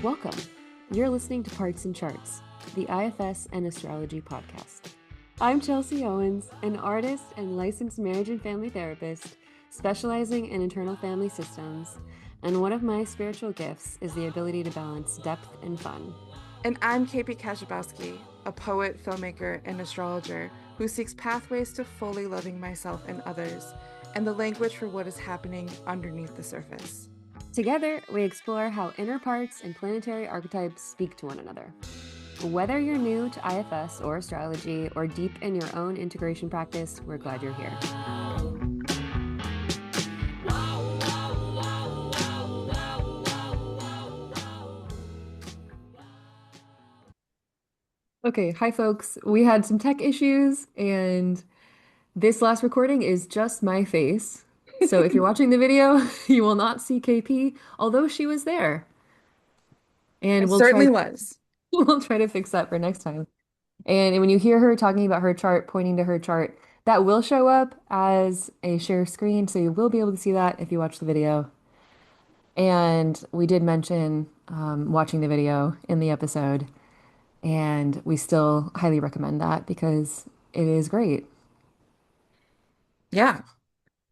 Welcome. You're listening to Parts and Charts, the IFS and Astrology podcast. I'm Chelsea Owens, an artist and licensed marriage and family therapist specializing in internal family systems, and one of my spiritual gifts is the ability to balance depth and fun. And I'm KP Kajabowski, a poet, filmmaker, and astrologer who seeks pathways to fully loving myself and others, and the language for what is happening underneath the surface. Together, we explore how inner parts and planetary archetypes speak to one another. Whether you're new to IFS or astrology or deep in your own integration practice, we're glad you're here. Okay, hi folks. We had some tech issues, and this last recording is just my face. So if you're watching the video, you will not see KP, although she was there. I And certainly was. we'll try to fix that for next time. And when you hear her talking about her chart, pointing to her chart, that will show up as a share screen, so you will be able to see that if you watch the video. And we did mention watching the video in the episode, and we still highly recommend that because it is great. Yeah.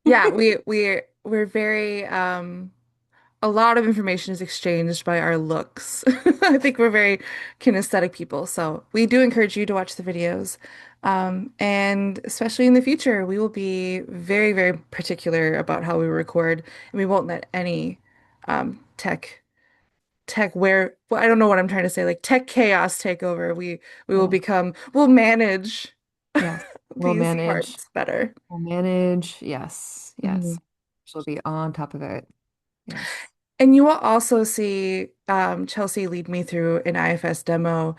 Yeah, we're very a lot of information is exchanged by our looks. I think we're very kinesthetic people, so we do encourage you to watch the videos. And especially in the future, we will be very, very particular about how we record, and we won't let any tech where well, I don't know what I'm trying to say, like tech chaos take over. We will Yeah. we'll manage Yes. We'll these manage. parts better. We'll manage. Yes. Mhm. Yes. She'll be on top of it. Yes. And you will also see Chelsea lead me through an IFS demo,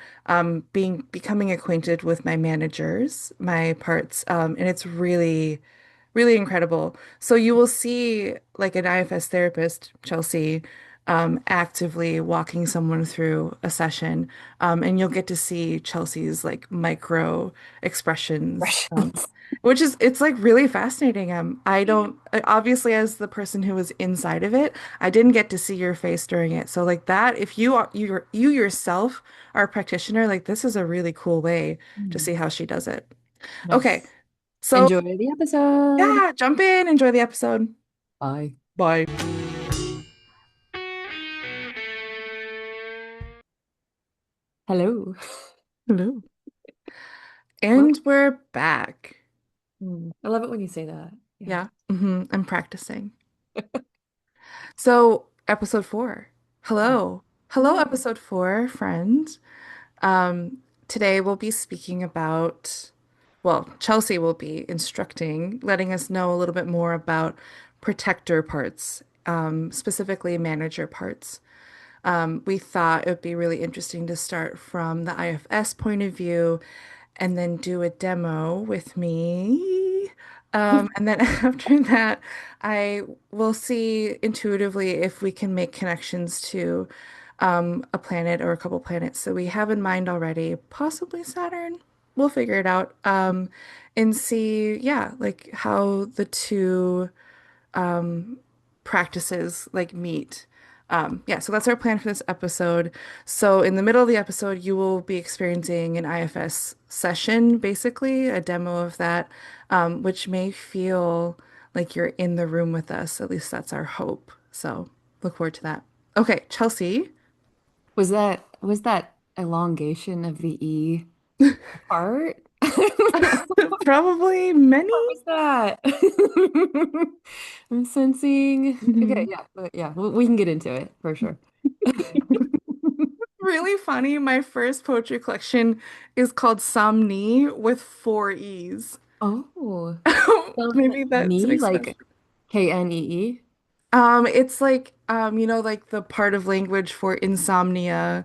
becoming acquainted with my managers, my parts, and it's really, really incredible. So you will see like an IFS therapist, Chelsea, actively walking someone through a session, and you'll get to see Chelsea's like micro expressions, Impressions. which is it's like really fascinating. I don't obviously as the person who was inside of it, I didn't get to see your face during it. So like that, if you yourself are a practitioner, like this is a really cool way to Hmm. see how she does it. Okay, Yes. so Enjoy the episode. yeah, jump in, enjoy the episode. Bye. Bye. Hello. Hello. What? And we're back. I love it when you say that. Yeah. Yeah, I'm practicing. So, episode four. Hello. Hello, Hello. episode four, friend. Today we'll be speaking about, well, Chelsea will be instructing, letting us know a little bit more about protector parts, specifically manager parts. We thought it would be really interesting to start from the IFS point of view and then do a demo with me. And then after that, I will see intuitively if we can make connections to a planet or a couple planets that we have in mind already, possibly Saturn. We'll figure it out. And see, yeah, like how the two practices like meet. Yeah, so that's our plan for this episode. So in the middle of the episode, you will be experiencing an IFS session, basically a demo of that, which may feel like you're in the room with us. At least that's our hope. So look forward to that. Okay, Chelsea. Was that elongation of the E part? Probably many. What was that? I'm sensing. Okay, Mhm. yeah, yeah, we can get into it for sure. Really funny. My first poetry collection is called Somni with four E's. Oh, spelled Maybe that's an knee expression. like Knee. It's like like the part of language for insomnia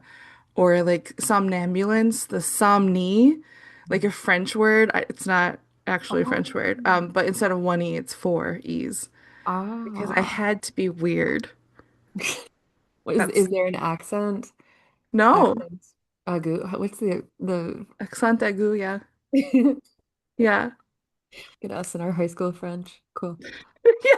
or like somnambulance, the somni, like a French word. It's not actually a Oh, French word. But instead of one E, it's four E's because I ah. had to be weird. Is That's there an accent? no Accent. What's the accent aigu, yeah. Yeah. get us in our high school French? Cool. Yeah.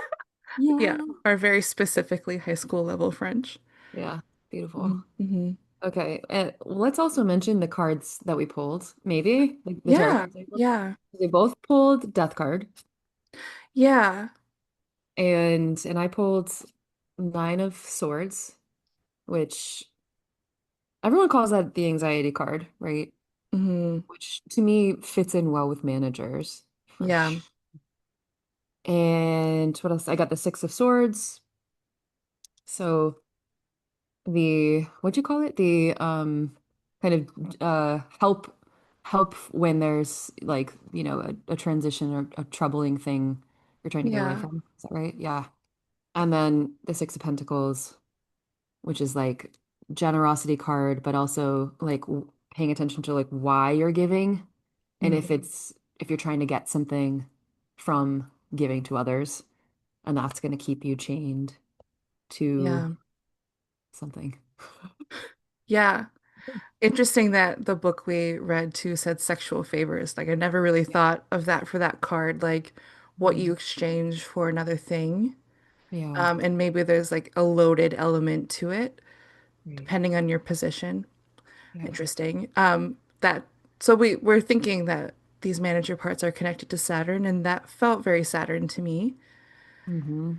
Yeah. Yeah. Or very specifically high school level French. Yeah. Beautiful. Hmm. Hmm. Okay, and let's also mention the cards that we pulled, maybe like the tarot Yeah, cards we pulled. yeah, They both pulled Death card, yeah. and I pulled Nine of Swords, which everyone calls that the anxiety card, right? Hmm. Which to me fits in well with managers for Yeah. sure. And what else? I got the Six of Swords. So the what'd you call it? The kind of help when there's like, a transition or a troubling thing you're trying to get away Yeah. from. Is that right? Yeah. And then the Six of Pentacles, which is like generosity card, but also like paying attention to like why you're giving and Mm. if you're trying to get something from giving to others, and that's going to keep you chained to Yeah. something. Yeah. Interesting that the book we read too said sexual favors. Like I never really Yeah. thought of that for that card, like what you Mhm. exchange for another thing. Yeah. And maybe there's like a loaded element to it, Right. depending on your position. Yeah. Interesting. That so we're thinking that these manager parts are connected to Saturn, and that felt very Saturn to me. Hmm.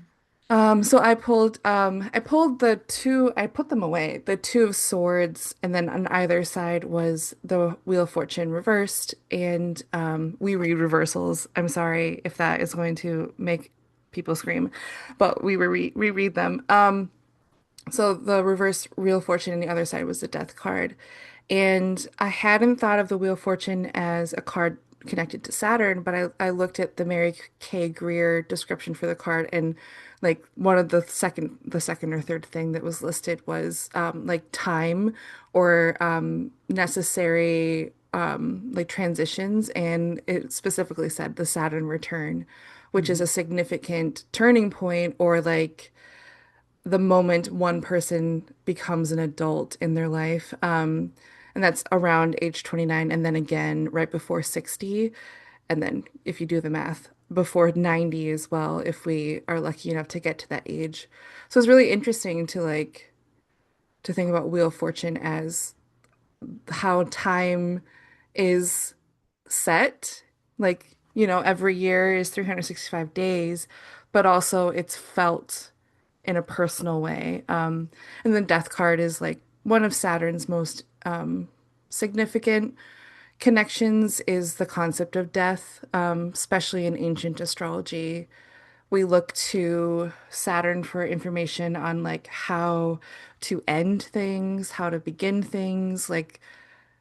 So I pulled the two, I put them away, the Two of Swords, and then on either side was the Wheel of Fortune reversed, and we read reversals. I'm sorry if that is going to make people scream, but we reread them. So the reverse Wheel of Fortune and the other side was the Death card. And I hadn't thought of the Wheel of Fortune as a card connected to Saturn, but I looked at the Mary K. Greer description for the card, and like one of the second or third thing that was listed was like time or necessary like transitions, and it specifically said the Saturn return, which is Hmm. a significant turning point or like the moment one person becomes an adult in their life. And that's around age 29, and then again right before 60. And then if you do the math, before 90 as well, if we are lucky enough to get to that age. So it's really interesting to like to think about Wheel of Fortune as how time is set. Like, every year is 365 days, but also it's felt in a personal way. And the death card is like one of Saturn's most significant connections is the concept of death, especially in ancient astrology. We look to Saturn for information on like how to end things, how to begin things, like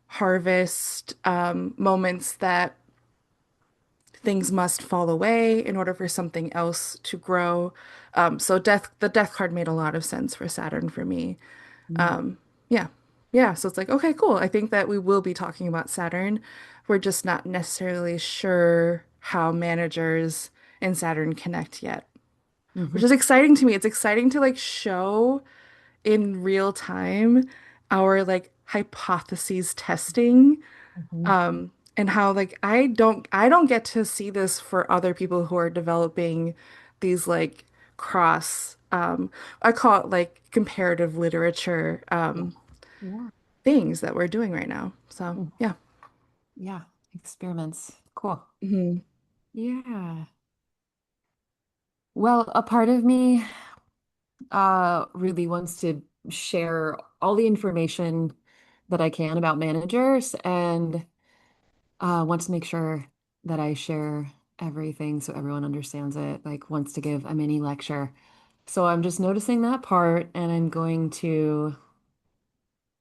harvest, moments that things must fall away in order for something else to grow. So the death card made a lot of sense for Saturn for me. Yeah. Yeah. So it's like, okay, cool. I think that we will be talking about Saturn. We're just not necessarily sure how managers and Saturn connect yet, which Hmm. is exciting to me. It's exciting to like show in real time our like hypotheses testing, Hmm. and how like I don't get to see this for other people who are developing these like cross I call it like comparative literature Yeah. Yeah. things that we're doing right now. So Mhm. yeah. Yeah. Experiments. Cool. Hmm. Yeah. Well, a part of me really wants to share all the information that I can about managers and wants to make sure that I share everything so everyone understands it, like wants to give a mini lecture. So I'm just noticing that part and I'm going to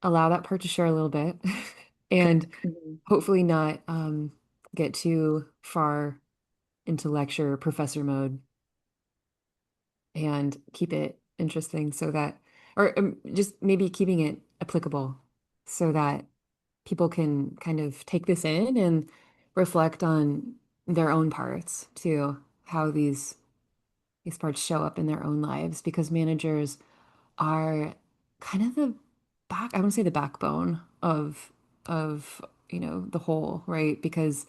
allow that part to share a little bit Good. and Hmm. hopefully not get too far into lecture professor mode and keep it interesting so that, or just maybe keeping it applicable so that people can kind of take this in and reflect on their own parts too, how these parts show up in their own lives because managers are kind of the I wouldn't say the backbone of the whole, right? Because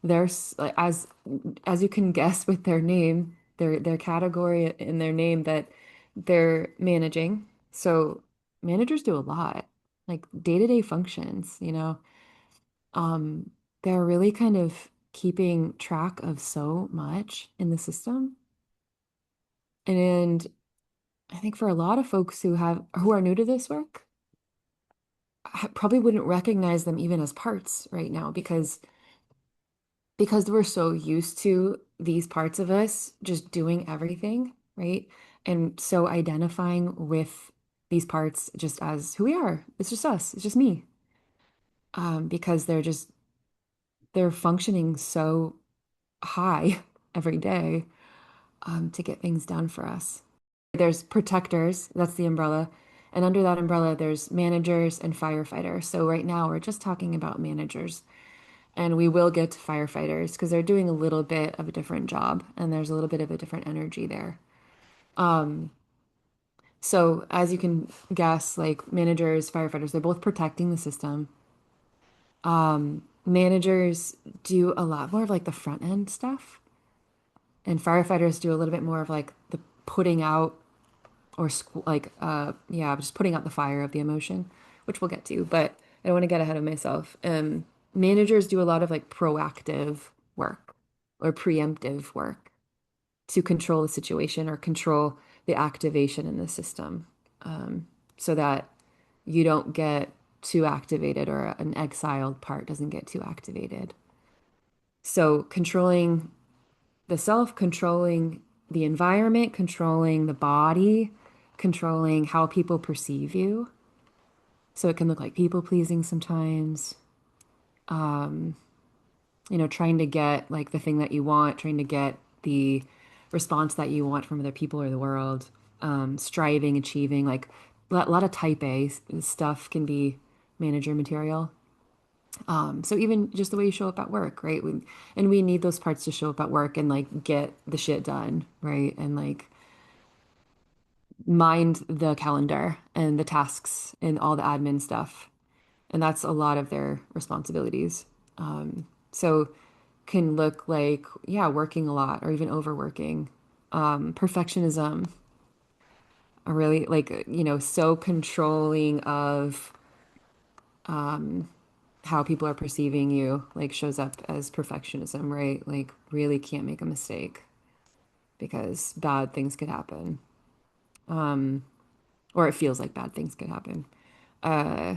there's like as you can guess with their name, their category in their name that they're managing. So managers do a lot, like day-to-day functions, they're really kind of keeping track of so much in the system. And I think for a lot of folks who are new to this work, I probably wouldn't recognize them even as parts right now because we're so used to these parts of us just doing everything, right? And so identifying with these parts just as who we are. It's just us. It's just me. Because they're functioning so high every day, to get things done for us. There's protectors, that's the umbrella. And under that umbrella, there's managers and firefighters. So right now, we're just talking about managers. And we will get to firefighters because they're doing a little bit of a different job and there's a little bit of a different energy there. Um, so as you can guess, like managers, firefighters, they're both protecting the system. Managers do a lot more of like the front end stuff, and firefighters do a little bit more of like the putting out yeah, just putting out the fire of the emotion, which we'll get to, but I don't want to get ahead of myself. Managers do a lot of like proactive work or preemptive work to control the situation or control the activation in the system, so that you don't get too activated or an exiled part doesn't get too activated. So controlling the self, controlling the environment, controlling the body, controlling how people perceive you. So it can look like people pleasing sometimes, trying to get like the thing that you want, trying to get the response that you want from other people or the world, striving, achieving, like a lot of type A stuff can be manager material. So even just the way you show up at work, right? And we need those parts to show up at work and like get the shit done, right? And like mind the calendar and the tasks and all the admin stuff. And that's a lot of their responsibilities. So can look like, yeah, working a lot or even overworking. Perfectionism, or really like, so controlling of how people are perceiving you, like shows up as perfectionism, right? Like really can't make a mistake because bad things could happen. Or it feels like bad things could happen. Uh,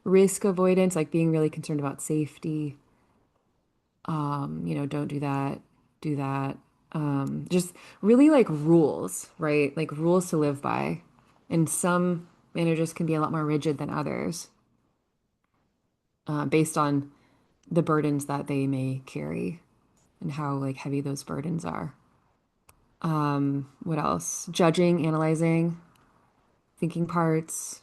Risk avoidance, like being really concerned about safety. Don't do that, do that. Just really like rules, right? Like rules to live by. And some managers can be a lot more rigid than others, based on the burdens that they may carry and how like heavy those burdens are. What else? Judging, analyzing, thinking parts,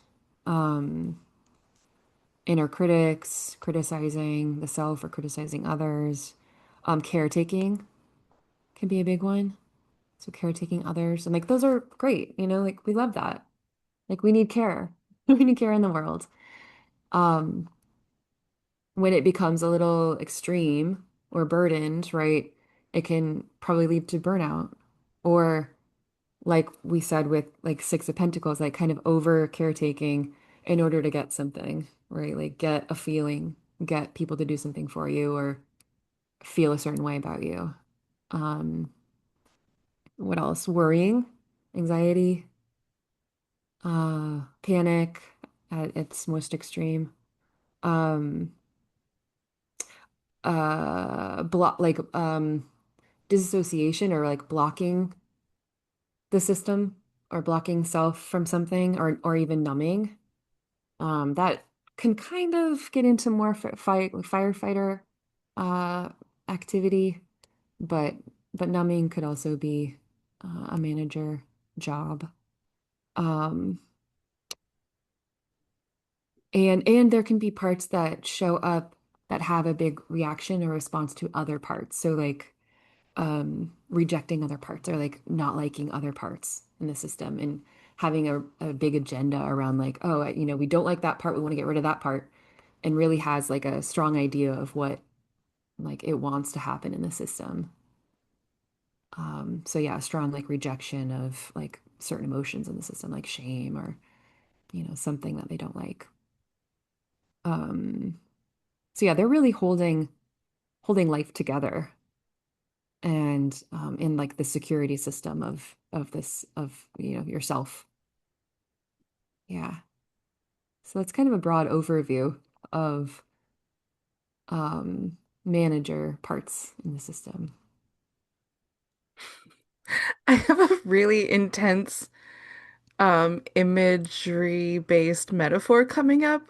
inner critics, criticizing the self or criticizing others. Caretaking can be a big one. So caretaking others. And like those are great, like we love that. Like we need care. We need care in the world. Um, when it becomes a little extreme or burdened, right, it can probably lead to burnout. Or like we said with like Six of Pentacles, like kind of over caretaking in order to get something, right? Like get a feeling, get people to do something for you or feel a certain way about you. Um, what else? Worrying, anxiety, panic at its most extreme. Um, block like disassociation or like blocking the system or blocking self from something or even numbing. That can kind of get into more firefighter uh activity, but numbing could also be a manager job. Um, and there can be parts that show up that have a big reaction or response to other parts. So like rejecting other parts or like not liking other parts in the system and having a big agenda around like, oh, we don't like that part. We want to get rid of that part and really has like a strong idea of what like it wants to happen in the system. So yeah, strong like rejection of like certain emotions in the system, like shame or, something that they don't like. Um, so yeah, they're really holding life together and in like the security system of this of yourself. Yeah. So that's kind of a broad overview of manager parts in the system. I have a really intense imagery based metaphor coming up.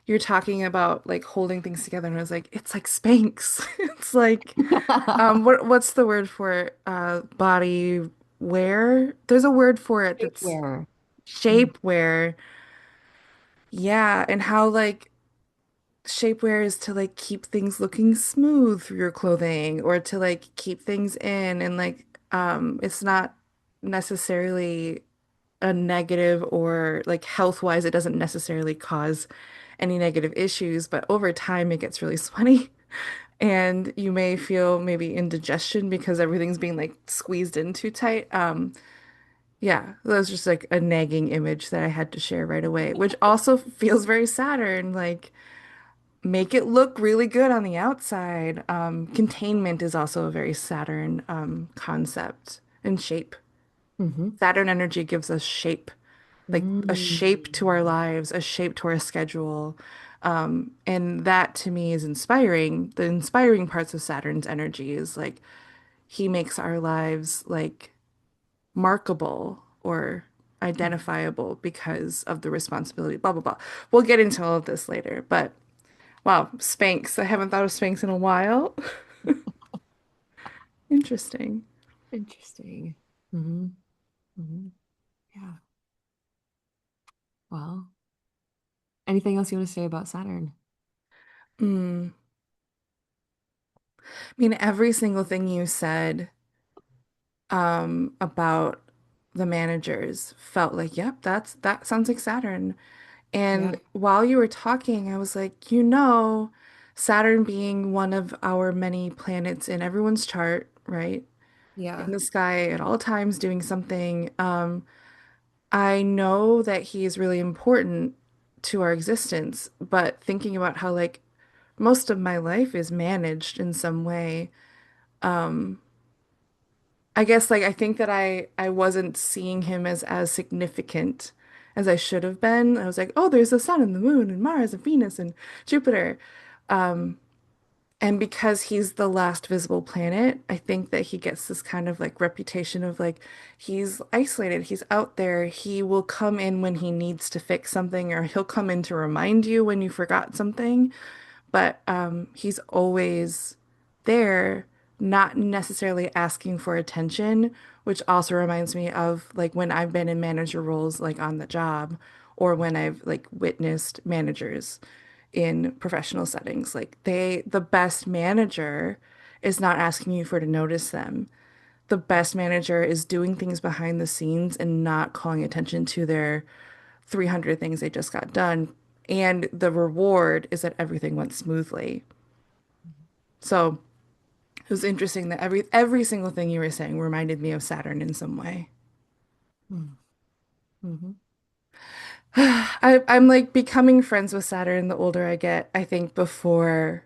You're talking about like holding things together, and I was like, it's like Spanx. It's like what's the word for it? Body wear? There's a word for it that's Shapewear. Mm. shapewear. Yeah, and how like shapewear is to like keep things looking smooth through your clothing or to like keep things in and like it's not necessarily a negative or like health wise it doesn't necessarily cause any negative issues, but over time it gets really sweaty and you may feel maybe indigestion because everything's being like squeezed in too tight. Yeah, that was just like a nagging image that I had to share right away, which also feels very Saturn, like make it look really good on the outside. Containment is also a very Saturn concept and shape. Hmm. Saturn energy gives us shape, like a shape to our Mm. lives, a shape to our schedule. And that to me is inspiring. The inspiring parts of Saturn's energy is like he makes our lives like markable or identifiable because of the responsibility, blah, blah, blah. We'll get into all of this later, but wow, Spanx. I haven't thought of Spanx in a while. Interesting. Interesting. Hmm. Hmm. Yeah. Well, anything else you want to say about Saturn? Mm. I mean, every single thing you said about the managers felt like, yep, that sounds like Saturn. Yeah. And while you were talking, I was like, Saturn being one of our many planets in everyone's chart, right? Yeah. In the sky at all times doing something. I know that he is really important to our existence, but thinking about how like most of my life is managed in some way. I guess like I think that I wasn't seeing him as significant as I should have been. I was like, oh, there's the sun and the moon and Mars and Venus and Jupiter. And because he's the last visible planet, I think that he gets this kind of like reputation of like he's isolated, he's out there, he will come in when he needs to fix something, or he'll come in to remind you when you forgot something. But he's always there, not necessarily asking for attention, which also reminds me of like when I've been in manager roles like on the job or when I've like witnessed managers in professional settings. Like the best manager is not asking you for to notice them. The best manager is doing things behind the scenes and not calling attention to their 300 things they just got done. And the reward is that everything went smoothly. So it was interesting that every single thing you were saying reminded me of Saturn in some way. Mm-hmm. I'm like becoming friends with Saturn the older I get. I think before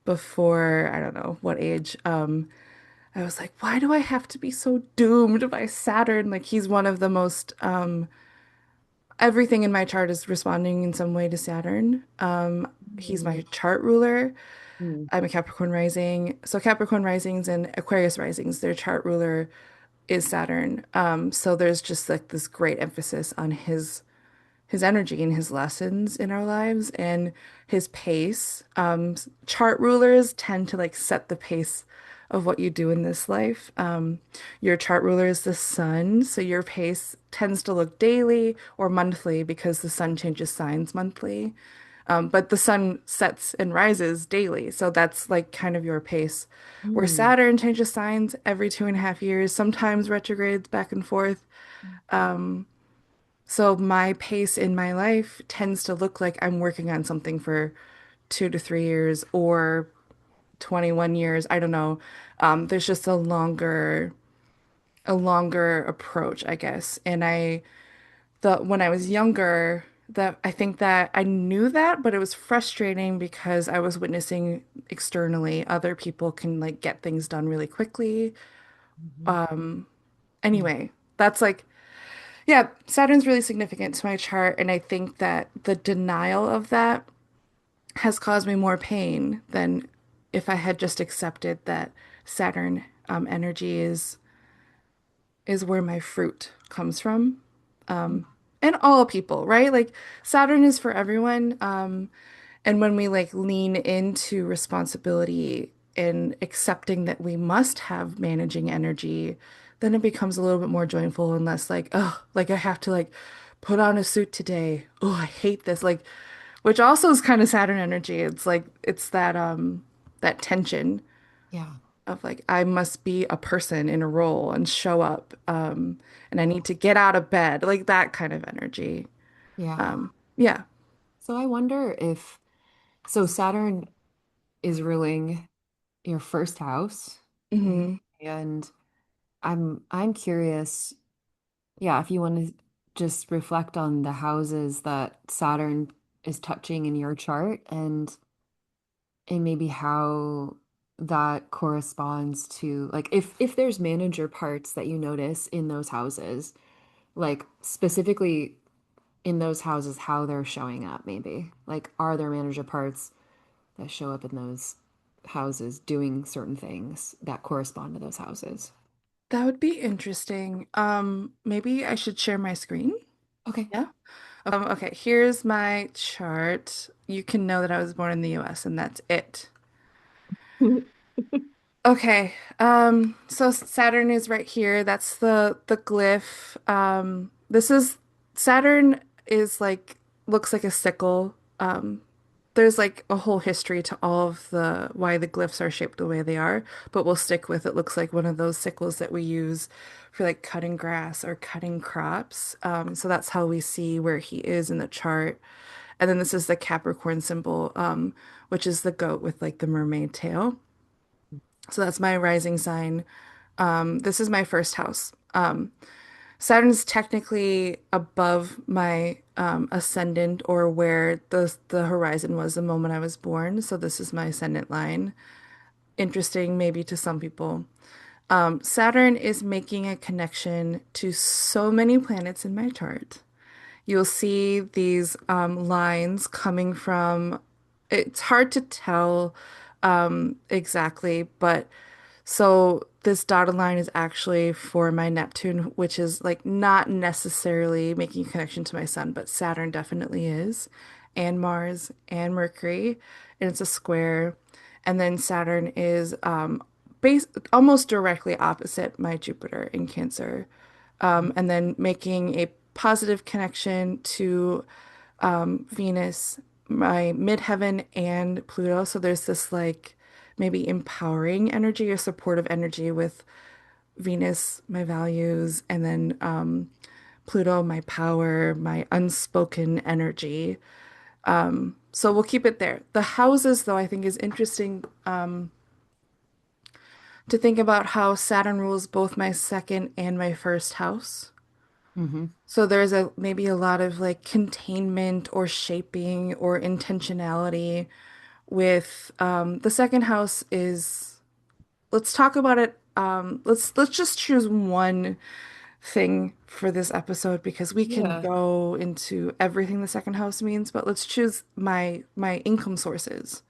I don't know what age, I was like, why do I have to be so doomed by Saturn? Like he's one of the most everything in my chart is responding in some way to Saturn. He's my chart ruler. Mm-hmm. I'm a Capricorn rising. So Capricorn risings and Aquarius risings, their chart ruler is Saturn. So there's just like this great emphasis on his energy and his lessons in our lives and his pace. Chart rulers tend to like set the pace of what you do in this life. Your chart ruler is the sun, so your pace tends to look daily or monthly because the sun changes signs monthly. But the sun sets and rises daily, so that's like kind of your pace. Where Mm-hmm. Saturn changes signs every 2.5 years, sometimes retrogrades back and forth. So my pace in my life tends to look like I'm working on something for 2 to 3 years or 21 years. I don't know. There's just a longer approach, I guess. And the when I was younger, that I think that I knew that, but it was frustrating because I was witnessing externally other people can like get things done really quickly. Mhm. Yeah. Anyway, that's like yeah, Saturn's really significant to my chart, and I think that the denial of that has caused me more pain than if I had just accepted that Saturn energy is where my fruit comes from. And all people, right? Like Saturn is for everyone. And when we like lean into responsibility and accepting that we must have managing energy, then it becomes a little bit more joyful and less like, oh, like I have to like put on a suit today. Oh, I hate this. Like, which also is kind of Saturn energy. It's like it's that tension Yeah. of like I must be a person in a role and show up. And I need to get out of bed, like that kind of energy. Yeah. Yeah. So I wonder if so Saturn is ruling your first house, Hmm. and I'm curious, yeah, if you want to just reflect on the houses that Saturn is touching in your chart and maybe how that corresponds to like if there's manager parts that you notice in those houses, like specifically in those houses, how they're showing up, maybe. Like, are there manager parts that show up in those houses doing certain things that correspond to those houses? That would be interesting. Maybe I should share my screen. Okay. Yeah. Okay, here's my chart. You can know that I was born in the US and that's it. Okay. So Saturn is right here. That's the glyph. This is Saturn is like looks like a sickle. There's like a whole history to all of the why the glyphs are shaped the way they are, but we'll stick with it looks like one of those sickles that we use for like cutting grass or cutting crops. So that's how we see where he is in the chart. And then this is the Capricorn symbol, which is the goat with like the mermaid tail. So that's my rising sign. This is my first house. Saturn's technically above my ascendant or where the horizon was the moment I was born. So this is my ascendant line. Interesting, maybe to some people. Saturn is making a connection to so many planets in my chart. You'll see these lines coming from, it's hard to tell exactly, but so this dotted line is actually for my Neptune, which is like not necessarily making a connection to my sun, but Saturn definitely is, and Mars and Mercury, and it's a square. And then Saturn is base almost directly opposite my Jupiter in Cancer. And then making a positive connection to Venus, my midheaven, and Pluto. So there's this like maybe empowering energy or supportive energy with Venus, my values, and then Pluto, my power, my unspoken energy. So we'll keep it there. The houses, though, I think is interesting to think about how Saturn rules both my second and my first house. Hmm. So there's a maybe a lot of like containment or shaping or intentionality with the second house is let's talk about it. Let's just choose one thing for this episode because we can Yeah. go into everything the second house means, but let's choose my income sources.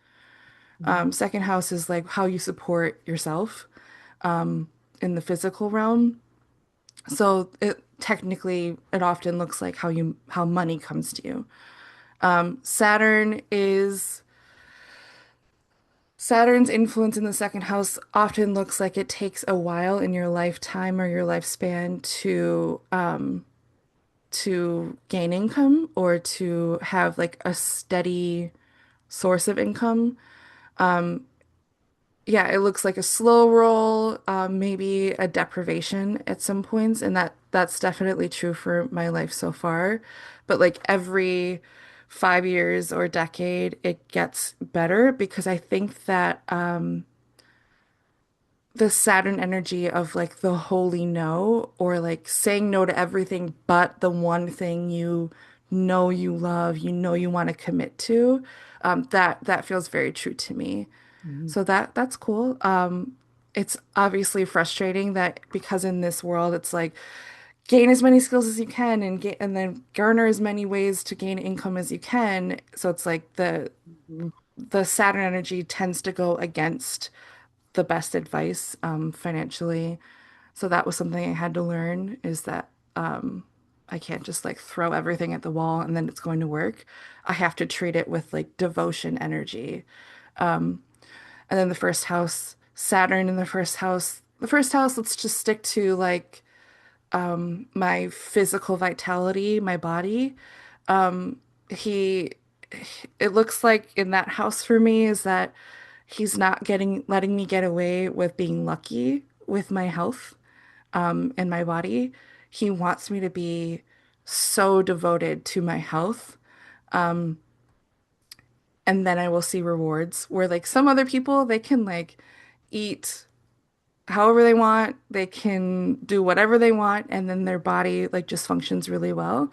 Mhm. Second house is like how you support yourself in the physical realm. So it technically it often looks like how money comes to you. Saturn is Saturn's influence in the second house often looks like it takes a while in your lifetime or your lifespan to gain income or to have like a steady source of income. Yeah, it looks like a slow roll, maybe a deprivation at some points, and that's definitely true for my life so far. But like every 5 years or decade, it gets better because I think that the Saturn energy of like the holy no, or like saying no to everything but the one thing you know you love, you know you want to commit to. That feels very true to me. Mhm. So that's cool. It's obviously frustrating that because in this world it's like gain as many skills as you can and then garner as many ways to gain income as you can. So it's like Mhm. the Saturn energy tends to go against the best advice financially. So that was something I had to learn is that I can't just like throw everything at the wall and then it's going to work. I have to treat it with like devotion energy. And then the first house, Saturn in the first house. The first house, let's just stick to like my physical vitality, my body. He, it looks like in that house for me is that he's not letting me get away with being lucky with my health and my body. He wants me to be so devoted to my health, and then I will see rewards. Where like some other people, they can like eat however they want, they can do whatever they want, and then their body like just functions really well.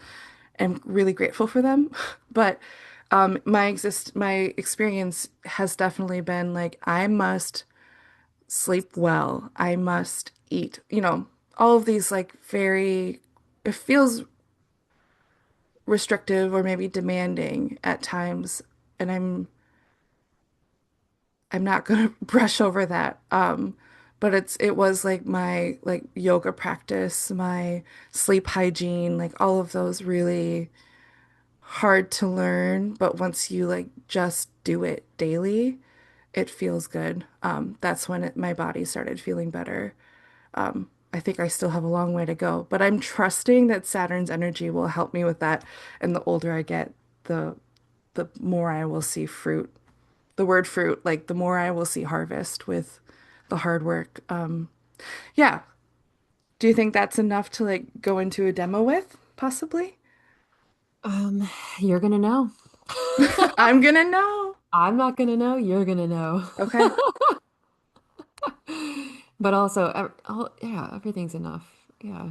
I'm really grateful for them. But my experience has definitely been like I must sleep well. I must eat, all of these like very, it feels restrictive or maybe demanding at times. And I'm not gonna brush over that. But it was like my like yoga practice, my sleep hygiene, like all of those really hard to learn, but once you like just do it daily, it feels good. That's when my body started feeling better. I think I still have a long way to go, but I'm trusting that Saturn's energy will help me with that. And the older I get, the the more I will see fruit. The word fruit, like the more I will see harvest with the hard work. Yeah. Do you think that's enough to like go into a demo with, possibly? Um, you're gonna know. I'm gonna know. I'm not gonna know, you're gonna know. Okay. But also, oh, yeah, everything's enough. Yeah.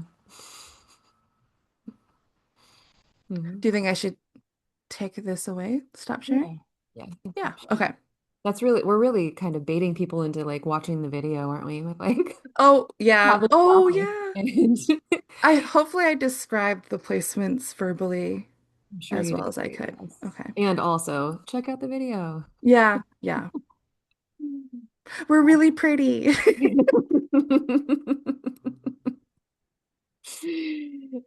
Hmm. Do you think I should take this away? Stop sharing? Yeah. Yeah. Yeah. Okay. That's really, we're really kind of baiting people into like watching the video, aren't we? With like Oh, yeah. having a Oh, topic. yeah. And I hopefully I described the placements verbally I'm sure as you well did as I great, could. yes. Okay. And also, check out the video. Yeah. Yeah. We're really pretty.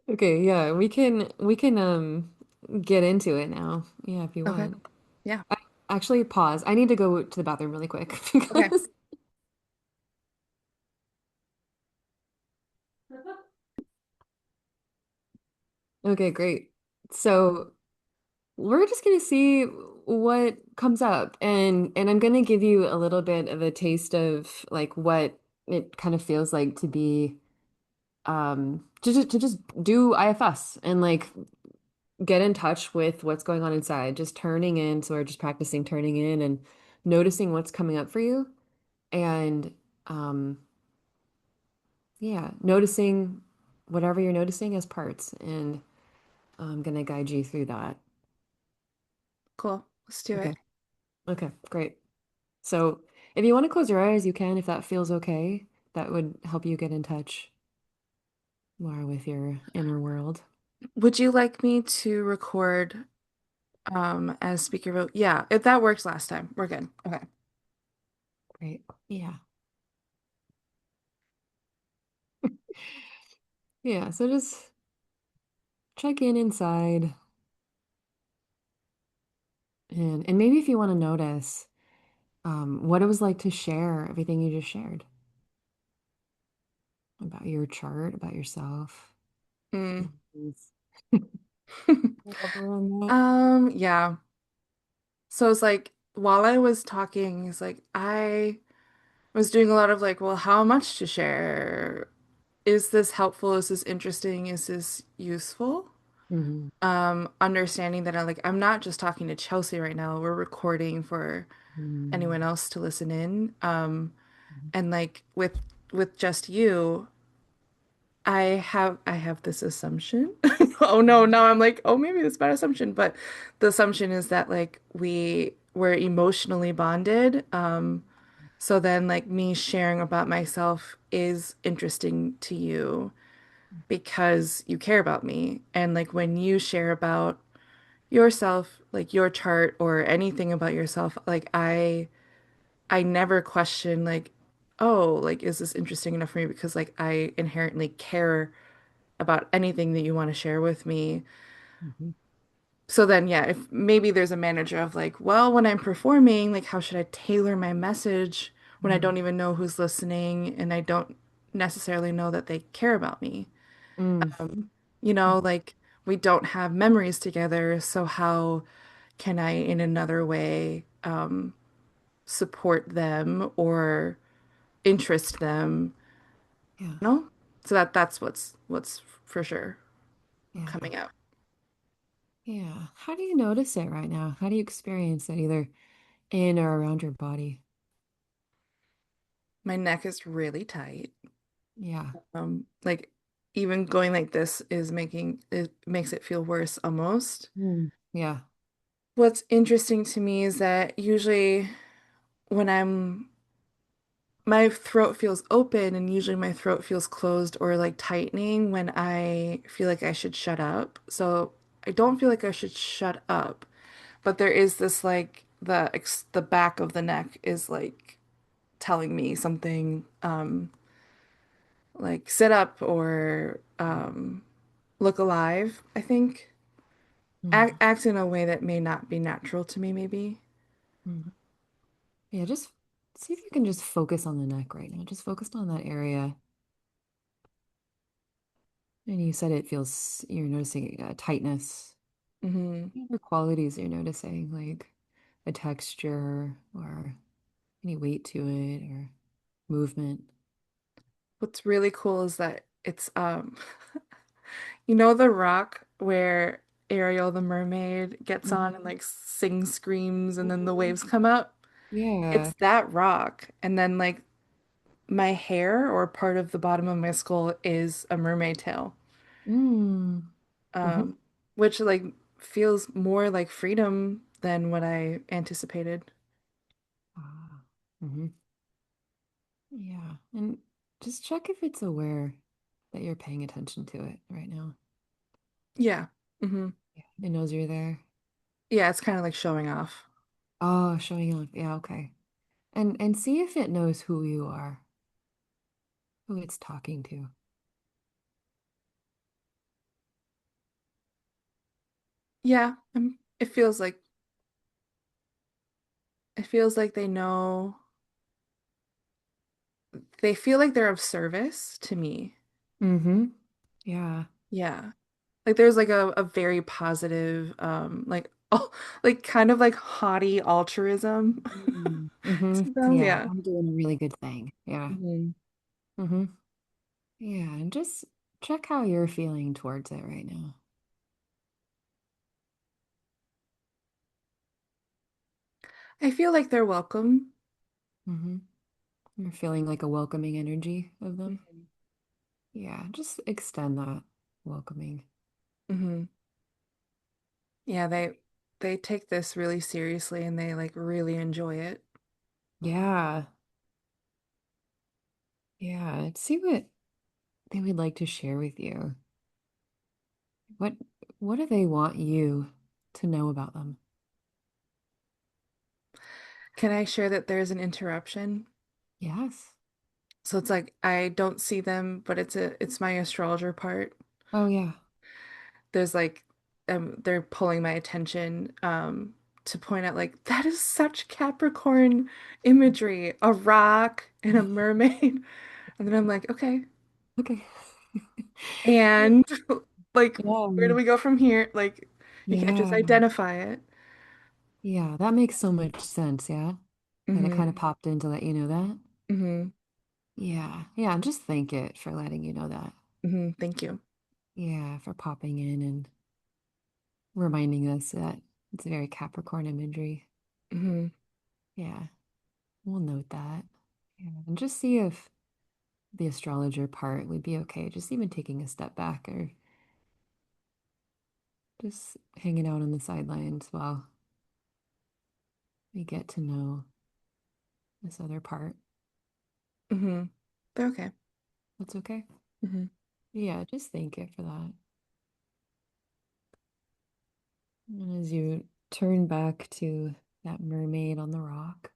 Okay, yeah, we can get into it now. Yeah, if you Okay. want. Yeah. I, actually, pause. I need to go to the bathroom really quick Okay. because okay, great. So we're just gonna see what comes up and I'm gonna give you a little bit of a taste of like what it kind of feels like to be to just do IFS and like get in touch with what's going on inside, just turning in. So we're just practicing turning in and noticing what's coming up for you. And um, yeah, noticing whatever you're noticing as parts. And I'm gonna guide you through that. Cool. Let's do Okay. it. Okay, great. So if you want to close your eyes, you can, if that feels okay. That would help you get in touch more with your inner world. Would you like me to record as speaker vote? Yeah, if that works last time, we're good. Okay. Great. Yeah. Yeah. So just check in inside and maybe if you want to notice what it was like to share everything you just shared about your chart, about yourself. Mm. Is over on that. Yeah. So it's like while I was talking, it's like I was doing a lot of like, well, how much to share? Is this helpful? Is this interesting? Is this useful? Hmm. Understanding that I'm not just talking to Chelsea right now. We're recording for Hmm. anyone else to listen in. Mhm. And like with just you, I have this assumption. Oh no, now I'm like, oh maybe that's a bad assumption, but the assumption is that like we're emotionally bonded. So then like me sharing about myself is interesting to you because you care about me. And like when you share about yourself, like your chart or anything about yourself, like I never question like, oh, like is this interesting enough for me? Because like I inherently care about anything that you want to share with me. Mhm. So then, yeah, if maybe there's a manager of like, well, when I'm performing, like, how should I tailor my message when I Mhm. don't even know who's listening and I don't necessarily know that they care about me? Mm. You know, Mhm. like, we don't have memories together, so how can I, in another way, support them or interest them? Yeah. You know? So that's what's for sure Yeah. coming out. Yeah. How do you notice it right now? How do you experience it either in or around your body? My neck is really tight. Yeah. Like even going like this is making it makes it feel worse almost. Mm. Yeah. What's interesting to me is that usually when my throat feels open and usually my throat feels closed or like tightening when I feel like I should shut up. So I don't feel like I should shut up, but there is this like the back of the neck is like telling me something like sit up or look alive, I think. Mm. Act in a way that may not be natural to me, maybe. Mm. Yeah, just see if you can just focus on the neck right now. Just focus on that area. And you said it feels, you're noticing tightness. Hmm. What other qualities you're noticing, like a texture or any weight to it or movement. What's really cool is that it's you know the rock where Ariel the mermaid gets on and Mhm. like sings screams and then the Mhm. waves come up? Yeah. It's that rock. And then like my hair or part of the bottom of my skull is a mermaid tail. Mm. Hmm. Um, which like feels more like freedom than what I anticipated. Ah. Hmm. Yeah. And just check if it's aware that you're paying attention to it right now. Yeah. Hmm. Yeah. It knows you're there. Yeah, it's kind of like showing off. Oh, showing off. Yeah, okay. And see if it knows who you are, who it's talking to. Yeah, it feels like they feel like they're of service to me. Mm-hmm. Yeah. Yeah. Like there's like a very positive like oh like kind of like haughty altruism Mm-hmm. to them. Yeah, Yeah. I'm doing a really good thing. Yeah. Hmm. Mm-hmm. Yeah, and just check how you're feeling towards it right now. I feel like they're welcome. Mm-hmm. You're feeling like a welcoming energy of them. Hmm. Yeah, just extend that welcoming. Hmm. Yeah, they take this really seriously and they like really enjoy it. Yeah. Yeah. See what they would like to share with you. What what do they want you to know about them? Can I share that there's an interruption? Yes. So it's like I don't see them, but it's my astrologer part. Oh yeah. There's like they're pulling my attention to point out like that is such Capricorn imagery, a rock and a mermaid. And then I'm like, okay. Okay. And like where do Yeah. we go from here? Like you can't just Yeah. identify it. Yeah, that makes so much sense, yeah. That it kind of Hmm. popped in to let you know that. Hmm. Yeah. Yeah, and just thank it for letting you know that. Hmm. Thank you. Yeah, for popping in and reminding us that it's very Capricorn imagery. Hmm. Yeah, we'll note that. Yeah, and just see if the astrologer part would be okay. Just even taking a step back or just hanging out on the sidelines while we get to know this other part. Hmm. They're okay. That's okay. Hmm. Yeah, just thank it for that. And as you turn back to that mermaid on the rock,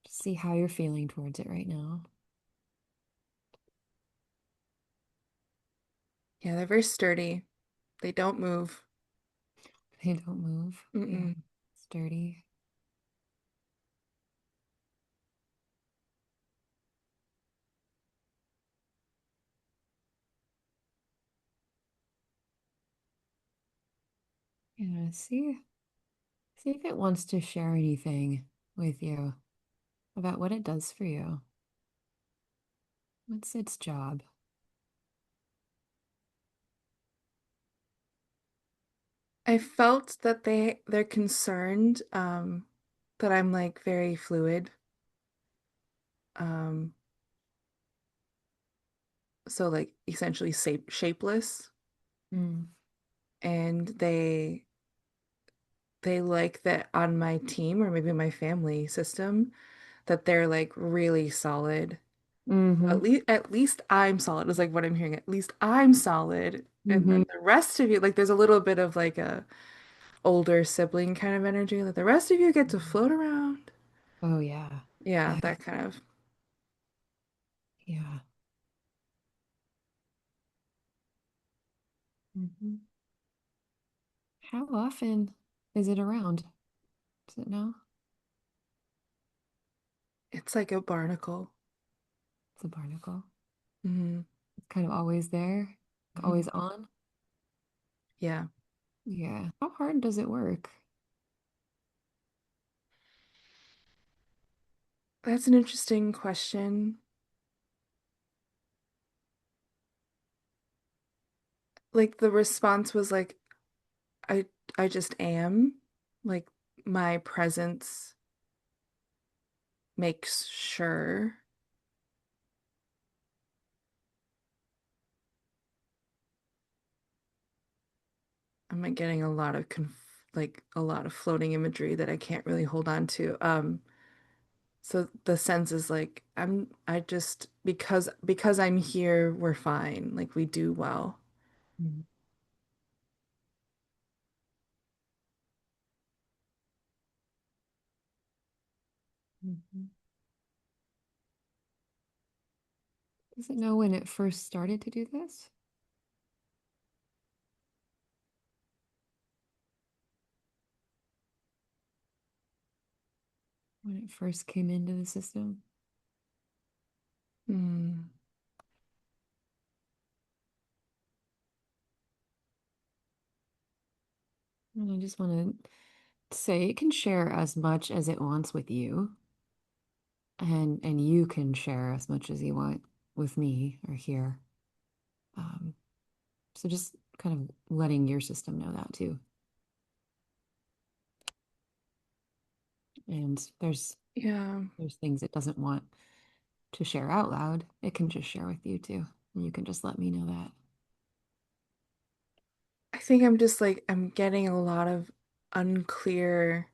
just see how you're feeling towards it right now. Yeah, they're very sturdy. They don't move. They don't move. Yeah, Mm-mm. sturdy. Yeah, see if it wants to share anything with you about what it does for you. What's its job? I felt that they're concerned that I'm like very fluid. Um so like essentially shapeless, Mm, and they like that on my team or maybe my family system that they're like really solid. mm-hmm. At least I'm solid is like what I'm hearing. At least I'm solid. And then Mm-hmm. the rest of you, like there's a little bit of like a older sibling kind of energy that the rest of you get to float around. Oh yeah. Yeah, Yeah. that kind of. Yeah. Hmm. How often is it around? Does it know? It's like a barnacle. It's a barnacle. Hmm. It's kind of always there, Hmm. always on. Yeah. Yeah. How hard does it work? That's an interesting question. Like the response was like, I I just am. Like my presence makes sure. I'm like getting a lot of like a lot of floating imagery that I can't really hold on to. So the sense is like I just because I'm here, we're fine. Like we do well. Mm-hmm. Does it know when it first started to do this? When it first came into the system? Mm. And I just want to say it can share as much as it wants with you, and you can share as much as you want with me or here. Um, so just kind of letting your system know that too. And Yeah. there's things it doesn't want to share out loud. It can just share with you too. And you can just let me know that. I think I'm just like I'm getting a lot of unclear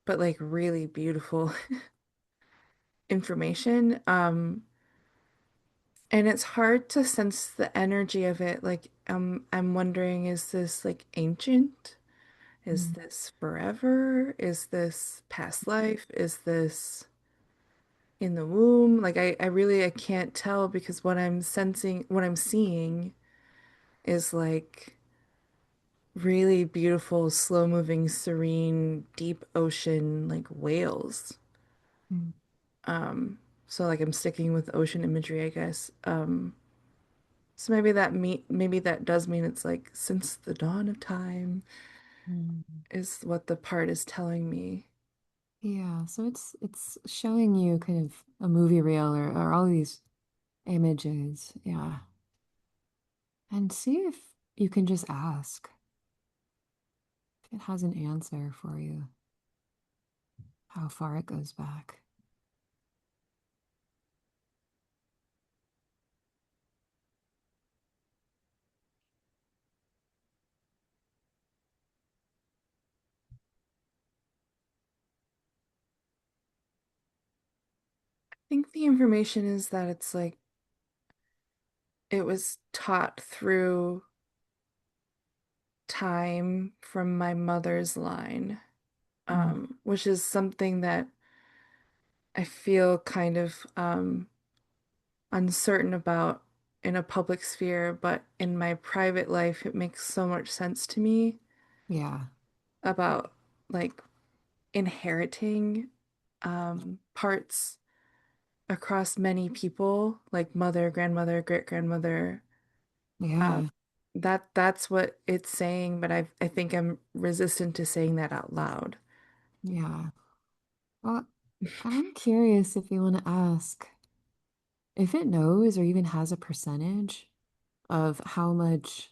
but like really beautiful information. And it's hard to sense the energy of it. Like I'm wondering, is this like ancient? Is Mm, this forever? Is this past life? Is this in the womb? Like I really I can't tell because what I'm sensing, what I'm seeing is like really beautiful, slow moving, serene, deep ocean, like whales. mm, Um, so like I'm sticking with ocean imagery, I guess. So maybe that does mean it's like since the dawn of time mm. is what the part is telling me. Yeah, so it's showing you kind of a movie reel or all these images. Yeah. And see if you can just ask if it has an answer for you, how far it goes back. think the information is that it's like it was taught through time from my mother's line, Mm. which is something that I feel kind of uncertain about in a public sphere, but in my private life, it makes so much sense to me Yeah. about like inheriting parts across many people, like mother, grandmother, great grandmother. Um, Yeah. that's what it's saying, but I think I'm resistant to saying that out loud. Yeah. Well, I'm curious if you want to ask if it knows or even has a percentage of how much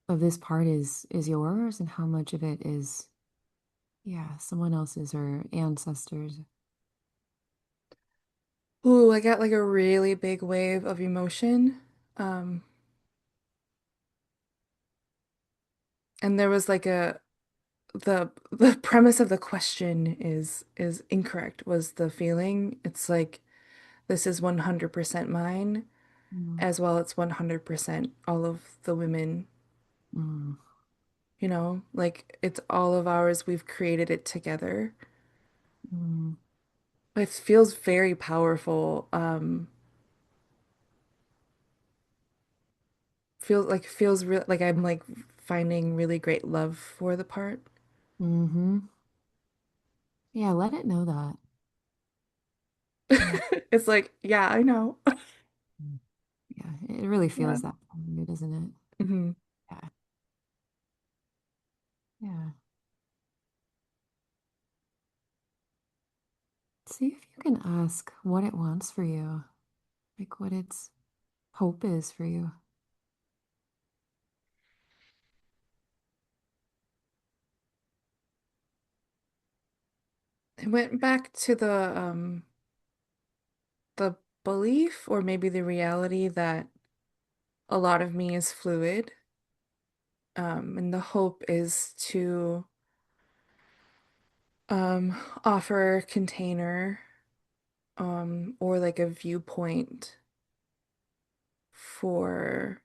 of this part is yours and how much of it is, yeah, someone else's or ancestors. Ooh, I got like a really big wave of emotion. Um, and there was like a the premise of the question is incorrect was the feeling. It's like this is 100% mine, Mm, as well it's 100% all of the women, mm, like it's all of ours. We've created it together. mm, It feels very powerful. Feels real like I'm like finding really great love for the part. hmm. Yeah, let it know that. Yeah. It's like, yeah, I know. Mm. Yeah, it really Yeah. feels that from you, doesn't it? hmm Yeah. Yeah. See if you can ask what it wants for you, like what its hope is for you. I went back to the belief or maybe the reality that a lot of me is fluid. And the hope is to offer a container or like a viewpoint for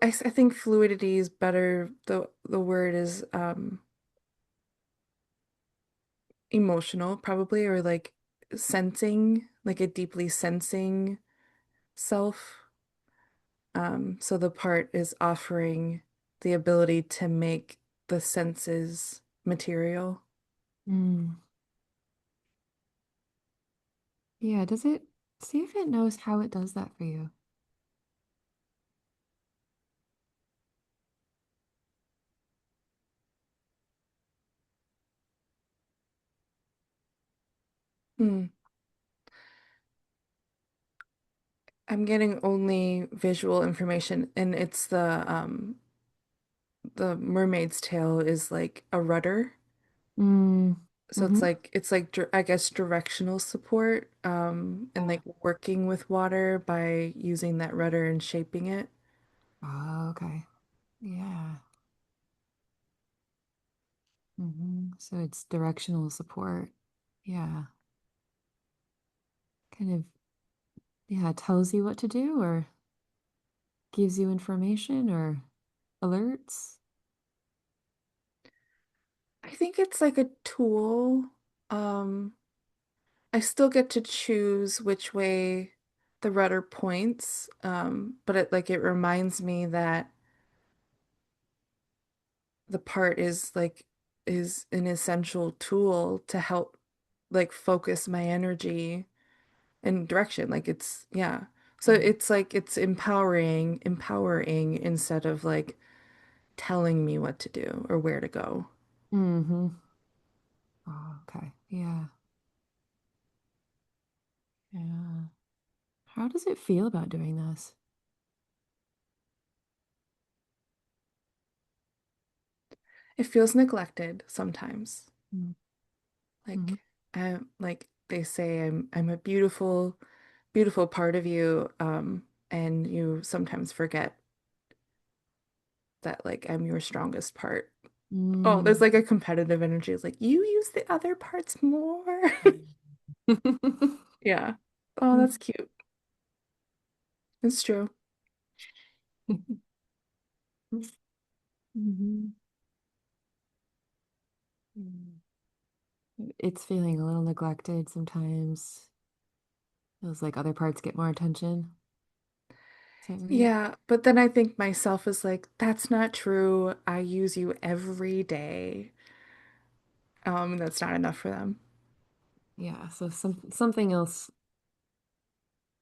I think fluidity is better. The word is emotional probably, or like sensing, like a deeply sensing self. So the part is offering the ability to make the senses material. Mm. Yeah, does it see if it knows how it does that for you? Hmm. I'm getting only visual information, and it's the mermaid's tail is like a rudder. Mm. So Mm-hmm. it's like I guess directional support, and Yeah. like working with water by using that rudder and shaping it. Oh, okay. Yeah. So it's directional support. Yeah. Kind of, yeah, tells you what to do or gives you information or alerts. I think it's like a tool. Um, I still get to choose which way the rudder points, but it reminds me that the part is an essential tool to help like focus my energy and direction. Like it's yeah. So it's like it's empowering instead of like telling me what to do or where to go. Mm-hmm. Oh, okay. Yeah. Yeah. How does it feel about doing this? It feels neglected sometimes. Mm-hmm. Like like they say I'm a beautiful part of you, and you sometimes forget that like I'm your strongest part. Oh, there's Mm. like a competitive energy. It's like you use the other parts more. Yeah. Oh, that's cute. It's true. Mhm. It's feeling a little neglected sometimes. Feels like other parts get more attention. Is that right? Yeah, but then I think myself is like, that's not true. I use you every day. That's not enough for them. Yeah, so something else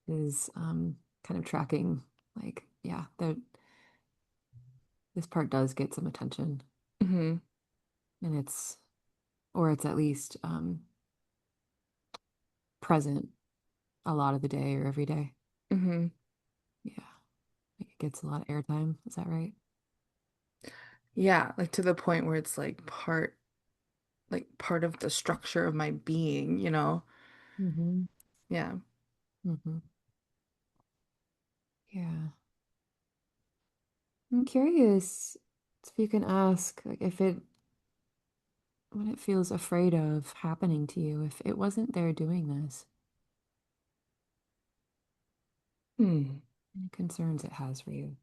is kind of tracking like, yeah, that this part does get some attention Hmm. and it's at least present a lot of the day or every day. Hmm. Yeah, like it gets a lot of airtime. Is that right? Yeah, like to the point where it's like part of the structure of my being, you know? Mm-hmm. Yeah. Mm-hmm. Yeah. I'm curious if you can ask like if it what it feels afraid of happening to you if it wasn't there doing this. Hmm. Any concerns it has for you.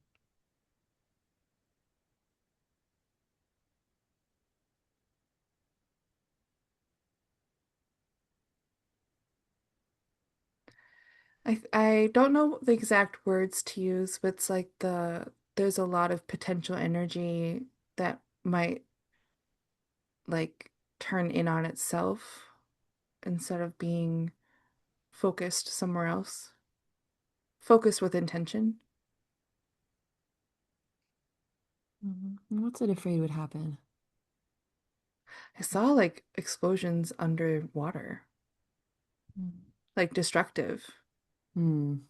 I don't know the exact words to use, but it's like there's a lot of potential energy that might like turn in on itself instead of being focused somewhere else. Focused with intention. Mhm. And what's it afraid would happen? I saw like explosions underwater, like destructive.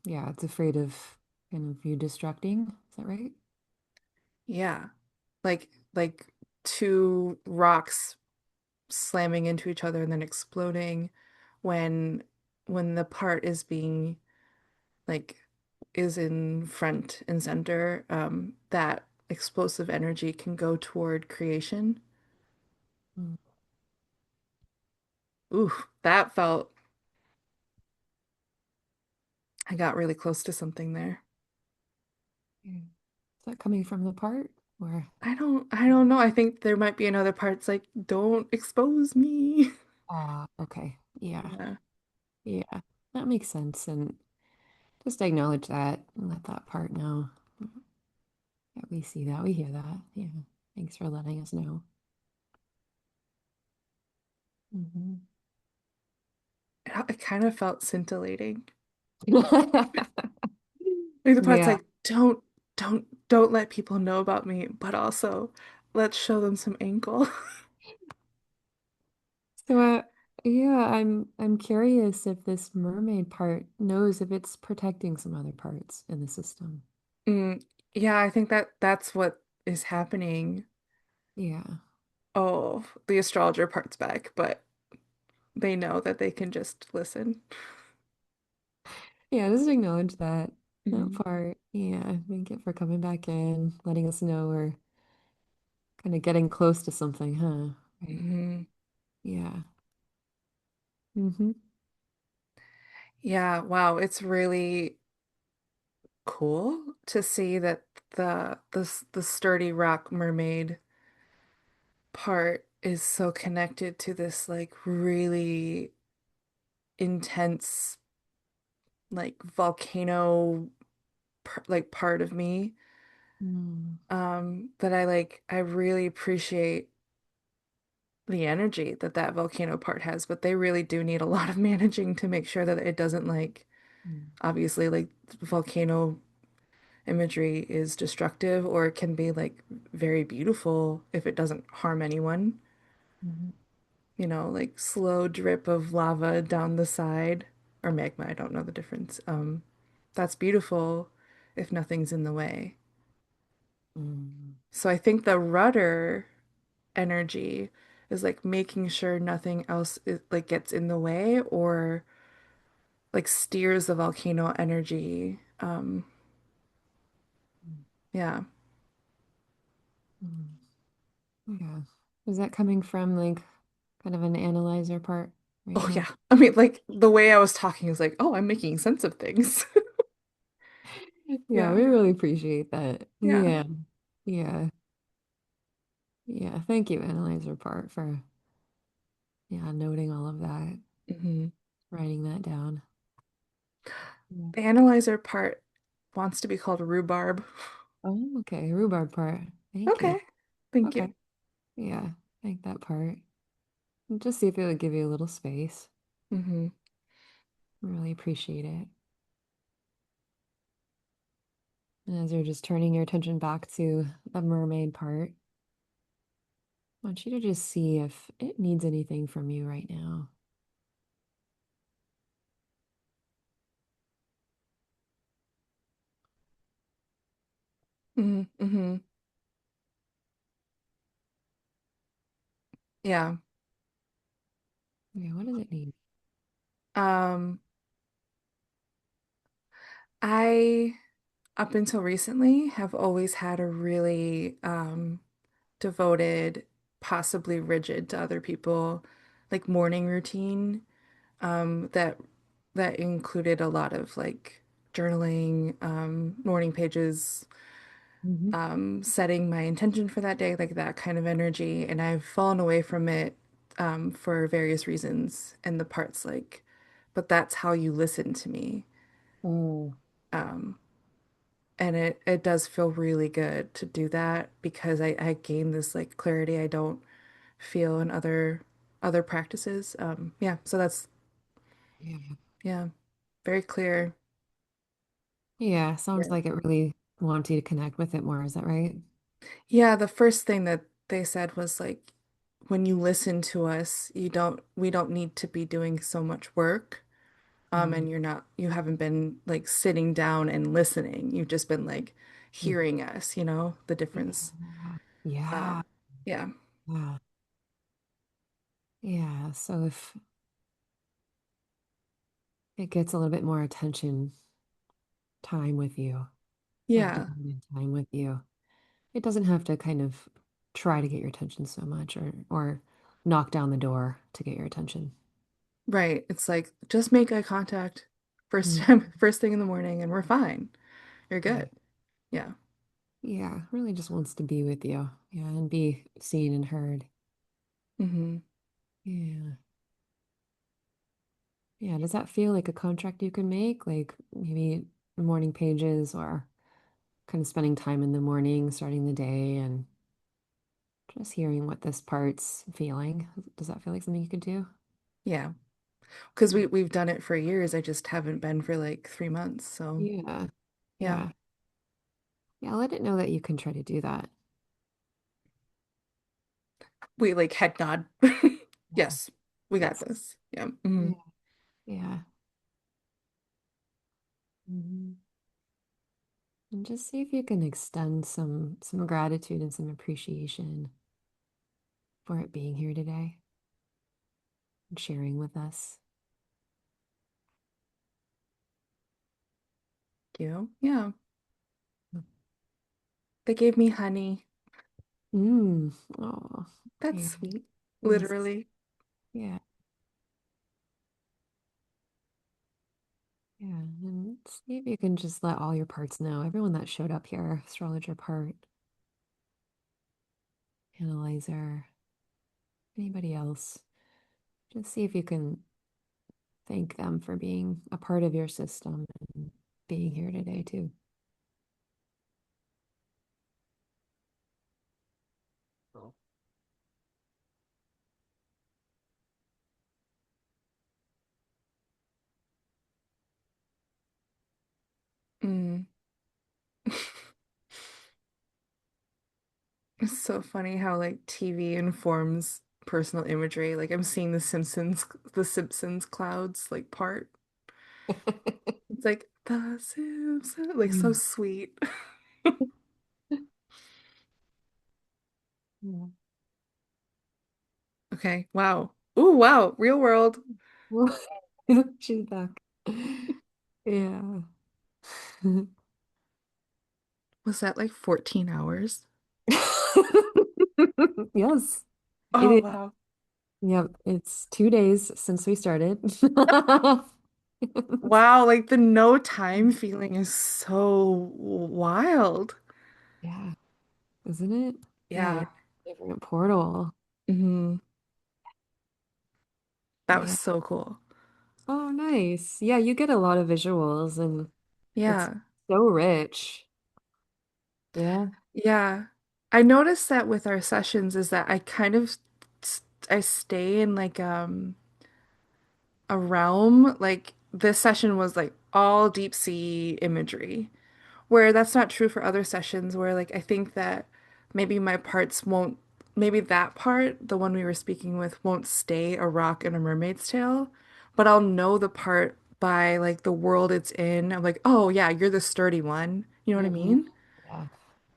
Yeah, it's afraid of kind of you distracting. Is that right? Yeah. Like two rocks slamming into each other and then exploding when when the part is being like is in front and center, that explosive energy can go toward creation. Mm. Ooh, that felt I got really close to something there. Yeah. Is that coming from the part or? I don't know. I think there might be another parts like don't expose me. Ah, okay. Yeah. Yeah. Yeah. That makes sense. And just acknowledge that and let that part know. Yeah, we see that. We hear that. Yeah. Thanks for letting us know. Hmm. It kind of felt scintillating. Like the part's Yeah. like, don't let people know about me, but also let's show them some ankle. So, yeah, I'm curious if this mermaid part knows if it's protecting some other parts in the system. Mm, yeah, I think that's what is happening. Yeah. Oh, the astrologer part's back, but they know that they can just listen. Yeah, just acknowledge that Hmm. part. Yeah, thank you for coming back in, letting us know we're kind of getting close to something, huh? Right. Hmm. Yeah. Mm-hmm. Yeah, wow, it's really cool to see that the sturdy rock mermaid part is so connected to this like really intense like volcano like part of me, that I really appreciate the energy that that volcano part has, but they really do need a lot of managing to make sure that it doesn't like Mm-hmm. obviously like volcano imagery is destructive or it can be like very beautiful if it doesn't harm anyone. Mm-hmm. You know, like slow drip of lava down the side or magma, I don't know the difference. That's beautiful if nothing's in the way. Mm-hmm. So I think the rudder energy is like making sure nothing else like gets in the way or like steers the volcano energy. Yeah. Yeah. Is that coming from like kind of an analyzer part? Oh right? yeah. I mean, like the way I was talking is like, oh, I'm making sense of things. Yeah, Yeah. we really appreciate that. Yeah. Yeah. Yeah. Yeah. Thank you, Analyzer Part, for yeah, noting all of that, Hmm. writing that down. Yeah. The analyzer part wants to be called rhubarb. Oh, okay. Rhubarb part. Thank you. Okay. Thank you. Okay. Yeah. Thank that part. And just see if it would give you a little space. Hmm. Really appreciate it. And as you're just turning your attention back to the mermaid part, I want you to just see if it needs anything from you right now. Hmm. Hmm. Yeah. Yeah, what does it need? Um, I, up until recently, have always had a really devoted, possibly rigid to other people, like morning routine, that included a lot of like journaling, morning pages, Hmm. setting my intention for that day, like that kind of energy. And I've fallen away from it for various reasons. And the parts like, but that's how you listen to me. Oh, Um, and it does feel really good to do that because I gain this like clarity I don't feel in other practices. Yeah, so that's yeah. yeah, very clear. Yeah, sounds Yeah. like it really wants you to connect with it more. Is that right? Yeah, the first thing that they said was like when you listen to us, we don't need to be doing so much work. Mm. And you haven't been like sitting down and listening. You've just been like Mm. hearing us, the difference. Yeah. Um, Yeah. yeah. Yeah. Yeah. So if it gets a little bit more attention time with you, like Yeah. devoted time with you, it doesn't have to kind of try to get your attention so much or knock down the door to get your attention. Right. It's like just make eye contact first Mm. time, first thing in the morning and we're fine. You're Yeah. good. Yeah. Yeah. Really just wants to be with you. Yeah. And be seen and heard. Hmm. Yeah. Yeah. Does that feel like a contract you can make? Like maybe morning pages or kind of spending time in the morning, starting the day and just hearing what this part's feeling. Does that feel like something you could do? Yeah. Because Mm. we've done it for years. I just haven't been for like 3 months. So Yeah. yeah. Yeah. Yeah. Let it know that you can try to do that. We like head nod. Yeah. Yes, we got Yes. this. Yeah. Hmm. Yeah. Yeah. Mhm. And just see if you can extend some gratitude and some appreciation for it being here today and sharing with us. You. Yeah. They gave me honey. Mm. Oh, That's yeah. sweet. Yes. Literally. Yeah. Yeah. And see if you can just let all your parts know, everyone that showed up here, astrologer part, analyzer, anybody else, just see if you can thank them for being a part of your system and being here today too. Mm. It's so funny how like TV informs personal imagery. Like I'm seeing the Simpsons clouds like part. It's like the Simpsons, like so Mm. sweet. Yeah. Okay. Wow. Ooh, wow. Real world. Well, she's back. Yeah. Was that like 14 hours? Yes, it Oh, is. wow. Yep, it's 2 days since we started. Wow, like the no time feeling is so wild. Yeah, isn't it? Yeah, Yeah. we're in a different portal. Hmm. That was Yeah. so cool. Oh, nice. Yeah, you get a lot of visuals and it's Yeah. so rich. Yeah. Yeah. I noticed that with our sessions is that I stay in like a realm. Like this session was like all deep sea imagery, where that's not true for other sessions where like I think that maybe my parts won't maybe that part, the one we were speaking with, won't stay a rock and a mermaid's tail, but I'll know the part by like the world it's in. I'm like, "Oh yeah, you're the sturdy one." You know what I Hmm. mean? Yeah.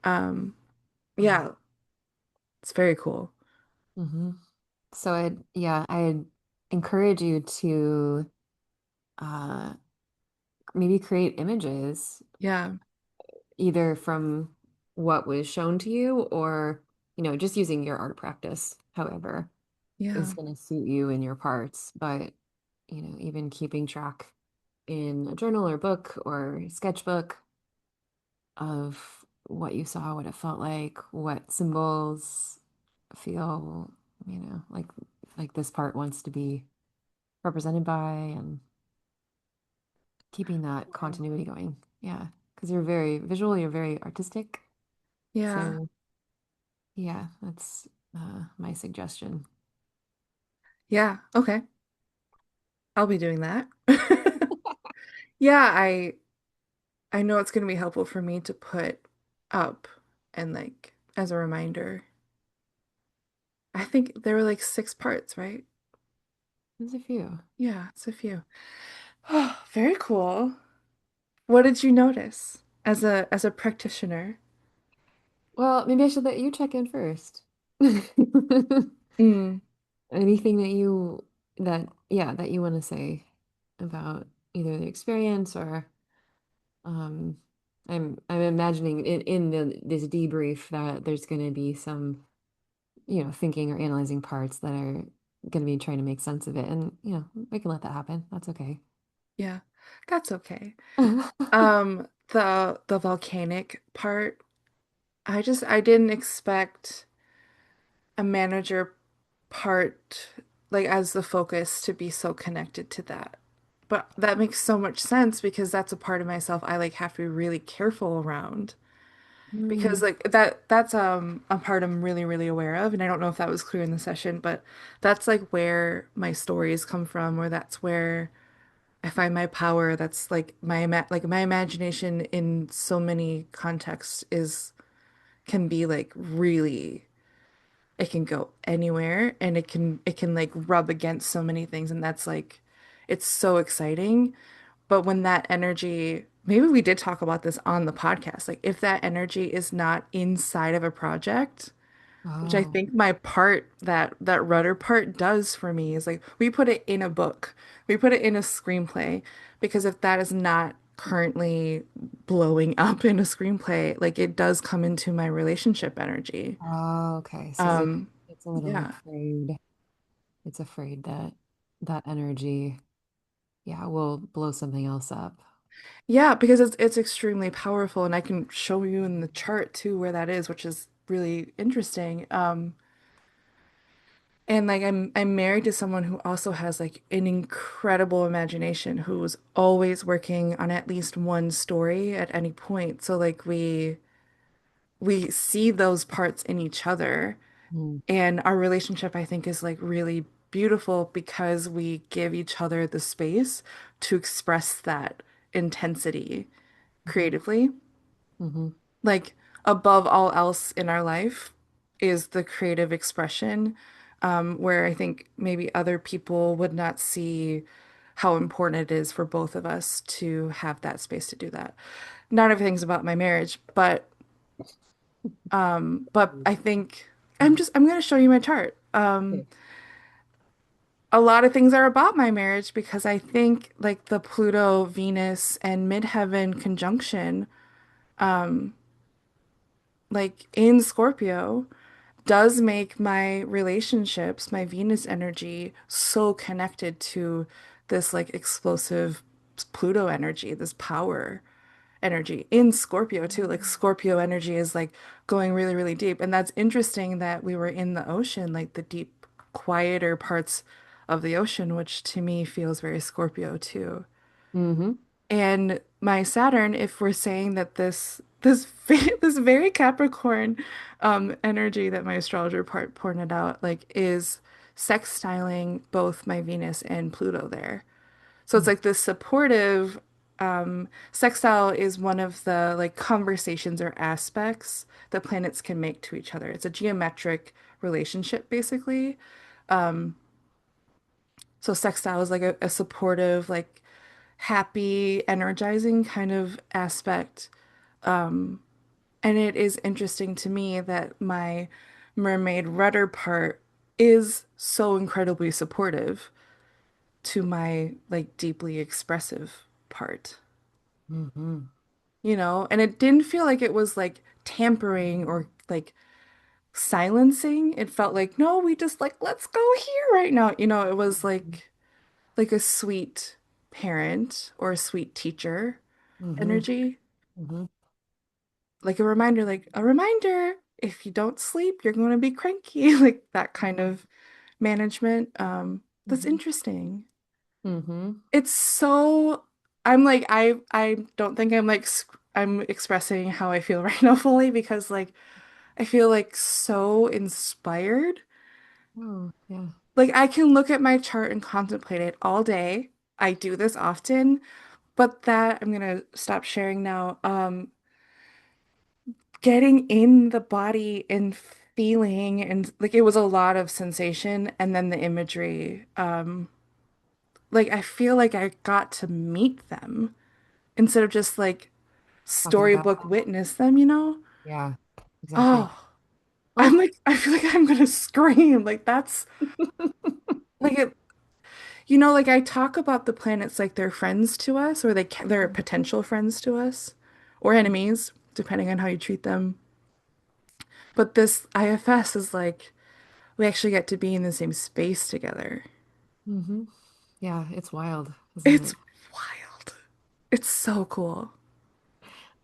Um Oh. yeah, it's very cool. Hmm. So I'd encourage you to uh maybe create images Yeah. either from what was shown to you or, just using your art practice, however, is Yeah. going to suit you in your parts. But, even keeping track in a journal or book or sketchbook of what you saw, what it felt like, what symbols feel, like this part wants to be represented by, and keeping that Okay. continuity going. Yeah, because you're very visual, you're very artistic. Yeah. So, yeah, that's my suggestion. Yeah. Okay. I'll be doing that. Yeah, I know it's going to be helpful for me to put up and like as a reminder. I think there were like six parts, right? There's a few. Yeah, it's a few. Oh, very cool. What did you notice as a practitioner? Well, maybe I should let you check in first. Mm, Anything that you want to say about either the experience or um I'm imagining in this debrief that there's going to be some, thinking or analyzing parts that are going to be trying to make sense of it, and we can let that happen. That's okay. yeah, that's okay. The volcanic part, I didn't expect a manager part like as the focus to be so connected to that. But that makes so much sense because that's a part of myself I like have to be really careful around. Because Mm. like that's a part I'm really really aware of, and I don't know if that was clear in the session, but that's like where my stories come from, or that's where I find my power. That's like my imagination in so many contexts is can be like really, it can go anywhere, and it can like rub against so many things, and that's like it's so exciting. But when that energy, maybe we did talk about this on the podcast, like if that energy is not inside of a project, which I Oh. think my part, that rudder part does for me, is like we put it in a book, we put it in a screenplay, because if that is not currently blowing up in a screenplay, like it does come into my relationship energy. Oh, okay. So Um, it's a little yeah. afraid. It's afraid that that energy, yeah, will blow something else up. Yeah, because it's extremely powerful, and I can show you in the chart too where that is, which is really interesting. And like I'm married to someone who also has like an incredible imagination, who's always working on at least one story at any point. So like we see those parts in each other, Mm. and our relationship I think is like really beautiful because we give each other the space to express that intensity Mhm. creatively. Mhm. Like above all else in our life is the creative expression, where I think maybe other people would not see how important it is for both of us to have that space to do that. Not everything's about my marriage, but I think I'm gonna show you my chart. Okay. A lot of things are about my marriage because I think like the Pluto, Venus, and Midheaven conjunction, like in Scorpio, does make my relationships, my Venus energy, so connected to this like explosive Pluto energy, this power energy in Scorpio too. Like Scorpio energy is like going really, really deep. And that's interesting that we were in the ocean, like the deep, quieter parts of the ocean, which to me feels very Scorpio too. Mm-hmm. And my Saturn, if we're saying that this very Capricorn energy that my astrologer part pointed out, like is sextiling both my Venus and Pluto there. So it's like this supportive sextile is one of the like conversations or aspects that planets can make to each other. It's a geometric relationship basically. So sextile is like a supportive, like happy, energizing kind of aspect. And it is interesting to me that my mermaid rudder part is so incredibly supportive to my like deeply expressive part, Mm-hmm. you know? And it didn't feel like it was like tampering or like silencing. It felt like, no, we just like, let's go here right now. You know, it was like a sweet parent or a sweet teacher Mm-hmm. energy. Mm-hmm. Like a reminder, if you don't sleep, you're going to be cranky, like that kind of management. That's Mm-hmm. interesting. Mm-hmm. It's so, I'm like, I don't think I'm like, I'm expressing how I feel right now fully because like, I feel like so inspired. Oh, yeah. Like, I can look at my chart and contemplate it all day. I do this often, but that I'm gonna stop sharing now. Getting in the body and feeling and like it was a lot of sensation and then the imagery. Like I feel like I got to meet them instead of just like Talking about. storybook witness them, you know? Yeah, exactly. Oh, I'm Oh. like I feel like I'm gonna scream. Like that's like it, you know, like I talk about the planets like they're friends to us or they're potential friends to us or enemies, depending on how you treat them. But this IFS is like we actually get to be in the same space together. Mm-hmm. Yeah, it's wild, isn't It's it? wild. It's so cool.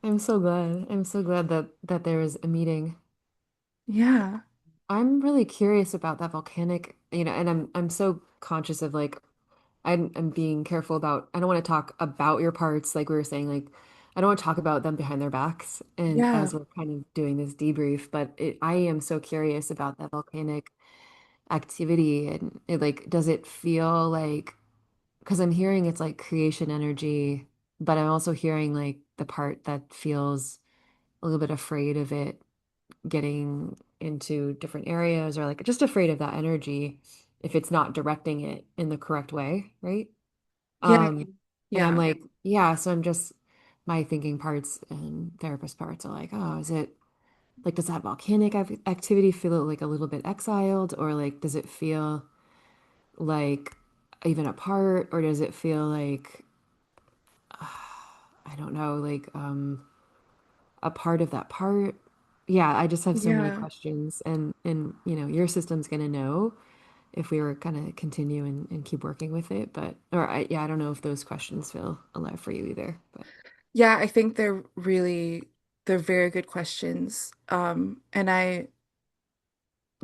I'm so glad. I'm so glad that there was a meeting. Yeah. I'm really curious about that volcanic, and I'm so conscious of like I'm being careful about I don't want to talk about your parts like we were saying like I don't want to talk about them behind their backs and Yeah. as we're kind of doing this debrief, but I am so curious about that volcanic activity and like does it feel like because I'm hearing it's like creation energy, but I'm also hearing like the part that feels a little bit afraid of it getting into different areas or like just afraid of that energy if it's not directing it in the correct way, right? Yeah. Um, and I'm Yeah. like, yeah, so I'm just my thinking parts and therapist parts are like, oh, is it like does that volcanic activity feel like a little bit exiled or like does it feel like even apart or does it feel like I don't know, like a part of that part? Yeah, I just have so many Yeah. questions and your system's gonna know if we were gonna continue and keep working with it, but or yeah, I don't know if those questions feel alive for you either, but Yeah, I think they're very good questions. And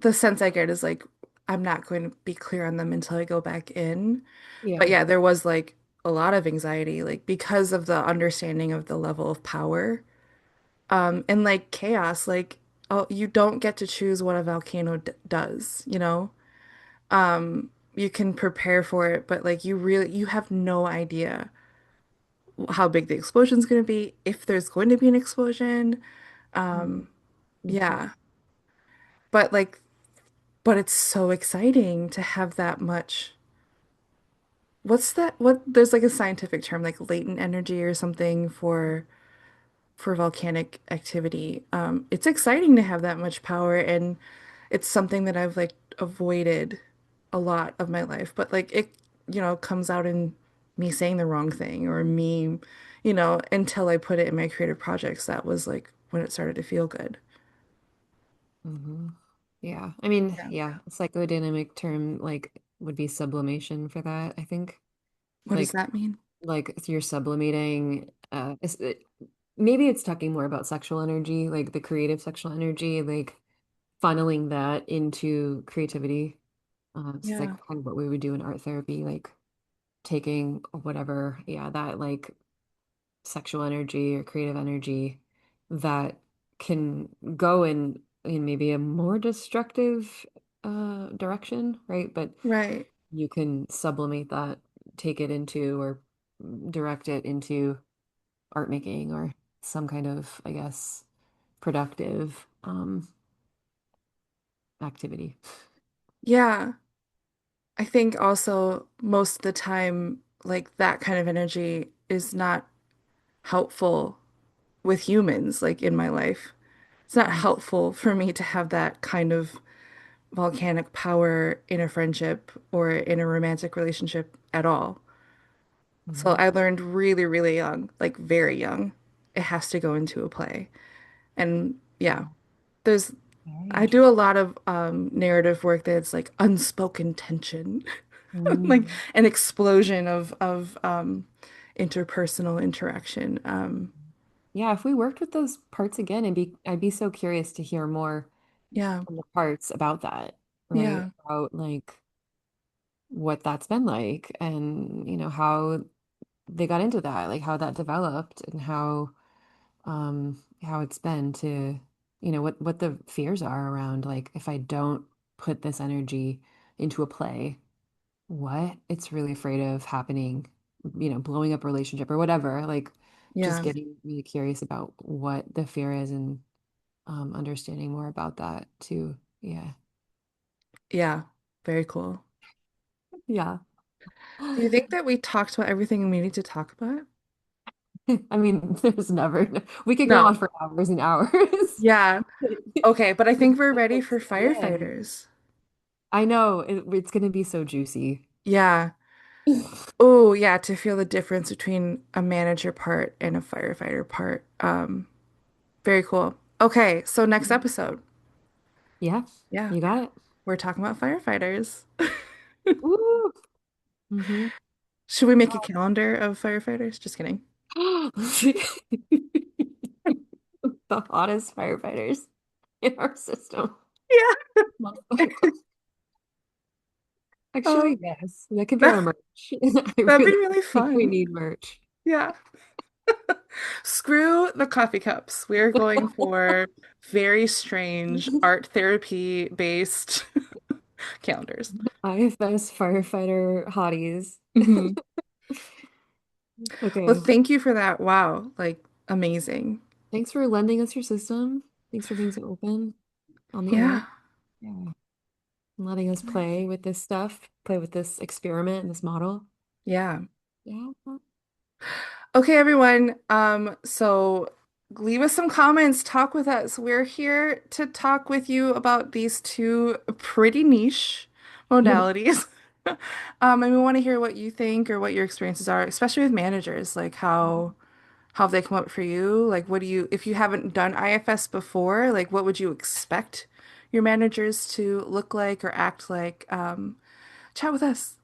the sense I get is like I'm not going to be clear on them until I go back in. But yeah. yeah, there was like a lot of anxiety, like because of the understanding of the level of power. And like chaos, like oh, you don't get to choose what a volcano d does, you know? You can prepare for it, but like you have no idea how big the explosion's going to be, if there's going to be an explosion. Mhm. Yeah. But like but it's so exciting to have that much. What's that? What there's like a scientific term like latent energy or something for volcanic activity. It's exciting to have that much power and it's something that I've like avoided a lot of my life, but like it, you know, comes out in me saying the wrong thing or me, you know, until I put it in my creative projects, that was like when it started to feel good. Mhm. Yeah. I mean, Yeah. yeah, psychodynamic term like would be sublimation for that, I think. What does Like that mean? if you're sublimating maybe it's talking more about sexual energy, like the creative sexual energy, like funneling that into creativity. It's like Yeah. kind of what we would do in art therapy, like taking whatever, yeah, that like sexual energy or creative energy that can go in maybe a more destructive direction, right? But Right. you can sublimate that, take it into or direct it into art making or some kind of, I guess, productive activity. Yeah. I think also most of the time, like that kind of energy is not helpful with humans, like in my life. It's not Mhm. helpful for me to have that kind of volcanic power in a friendship or in a romantic relationship at all. So Mhm. I learned really, really young, like very young, it has to go into a play. And yeah, Wow. there's, Very I do a interesting. lot of narrative work that's like unspoken tension, like Mm. an explosion of interpersonal interaction. Yeah, if we worked with those parts again, I'd be so curious to hear more Yeah, from the parts about that, right? yeah, About like what that's been like and how they got into that, like how that developed and how it's been to what the fears are around like if I don't put this energy into a play, what it's really afraid of happening, blowing up a relationship or whatever, like just yeah, getting really curious about what the fear is and understanding more about that too. Yeah. yeah. Very cool. Yeah. Do you think that we talked about everything we need to talk about? I mean, there's never, we could go on No. for hours and hours. Yeah. Okay, but I think we're But ready let's for begin. firefighters. I know it's going to be so juicy. Yeah. Oh, yeah, to feel the difference between a manager part and a firefighter part. Very cool. Okay, so next episode. Yeah, Yeah, you got it. we're talking about firefighters. Woo! Hmm. Should we make a calendar of firefighters? Just kidding. The hottest firefighters in our system. Yeah. Actually, Oh, yes, that could be our that, merch. I that'd be really really think we fun. need merch. Yeah. Screw the coffee cups. We're going for very strange art therapy based calendars. IFS firefighter hotties. Mhm. Well, Okay. thank you for that. Wow, like amazing. Thanks for lending us your system. Thanks for being so open on the Yeah. air. Yeah. And letting us play with this stuff, play with this experiment and this model. Yeah. Yeah. Okay, everyone. So leave us some comments, talk with us. We're here to talk with you about these two pretty niche modalities. And we want to hear what you think or what your experiences are, especially with managers, like how have they come up for you? Like what do you, if you haven't done IFS before, like what would you expect your managers to look like or act like? Chat with us.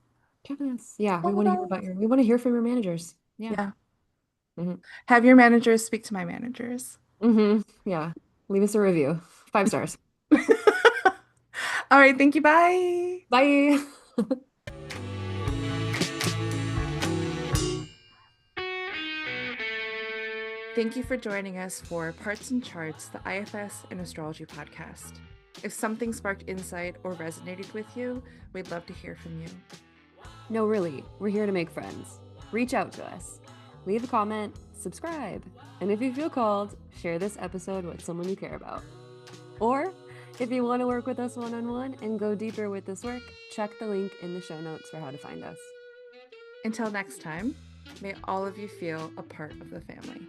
Yes. Yeah, Chat with us. we want to hear from your managers. Yeah. Yeah. Hmm. Have your managers speak to my managers. Yeah. Leave us a review. 5 stars. All right, thank you. Bye. Bye. Thank you for joining us for Parts and Charts, the IFS and Astrology podcast. If something sparked insight or resonated with you, we'd love to hear from you. No, really, we're here to make friends. Reach out to us. Leave a comment, subscribe, and if you feel called, share this episode with someone you care about. Or if you want to work with us one-on-one and go deeper with this work, check the link in the show notes for how to find us. Until next time, may all of you feel a part of the family.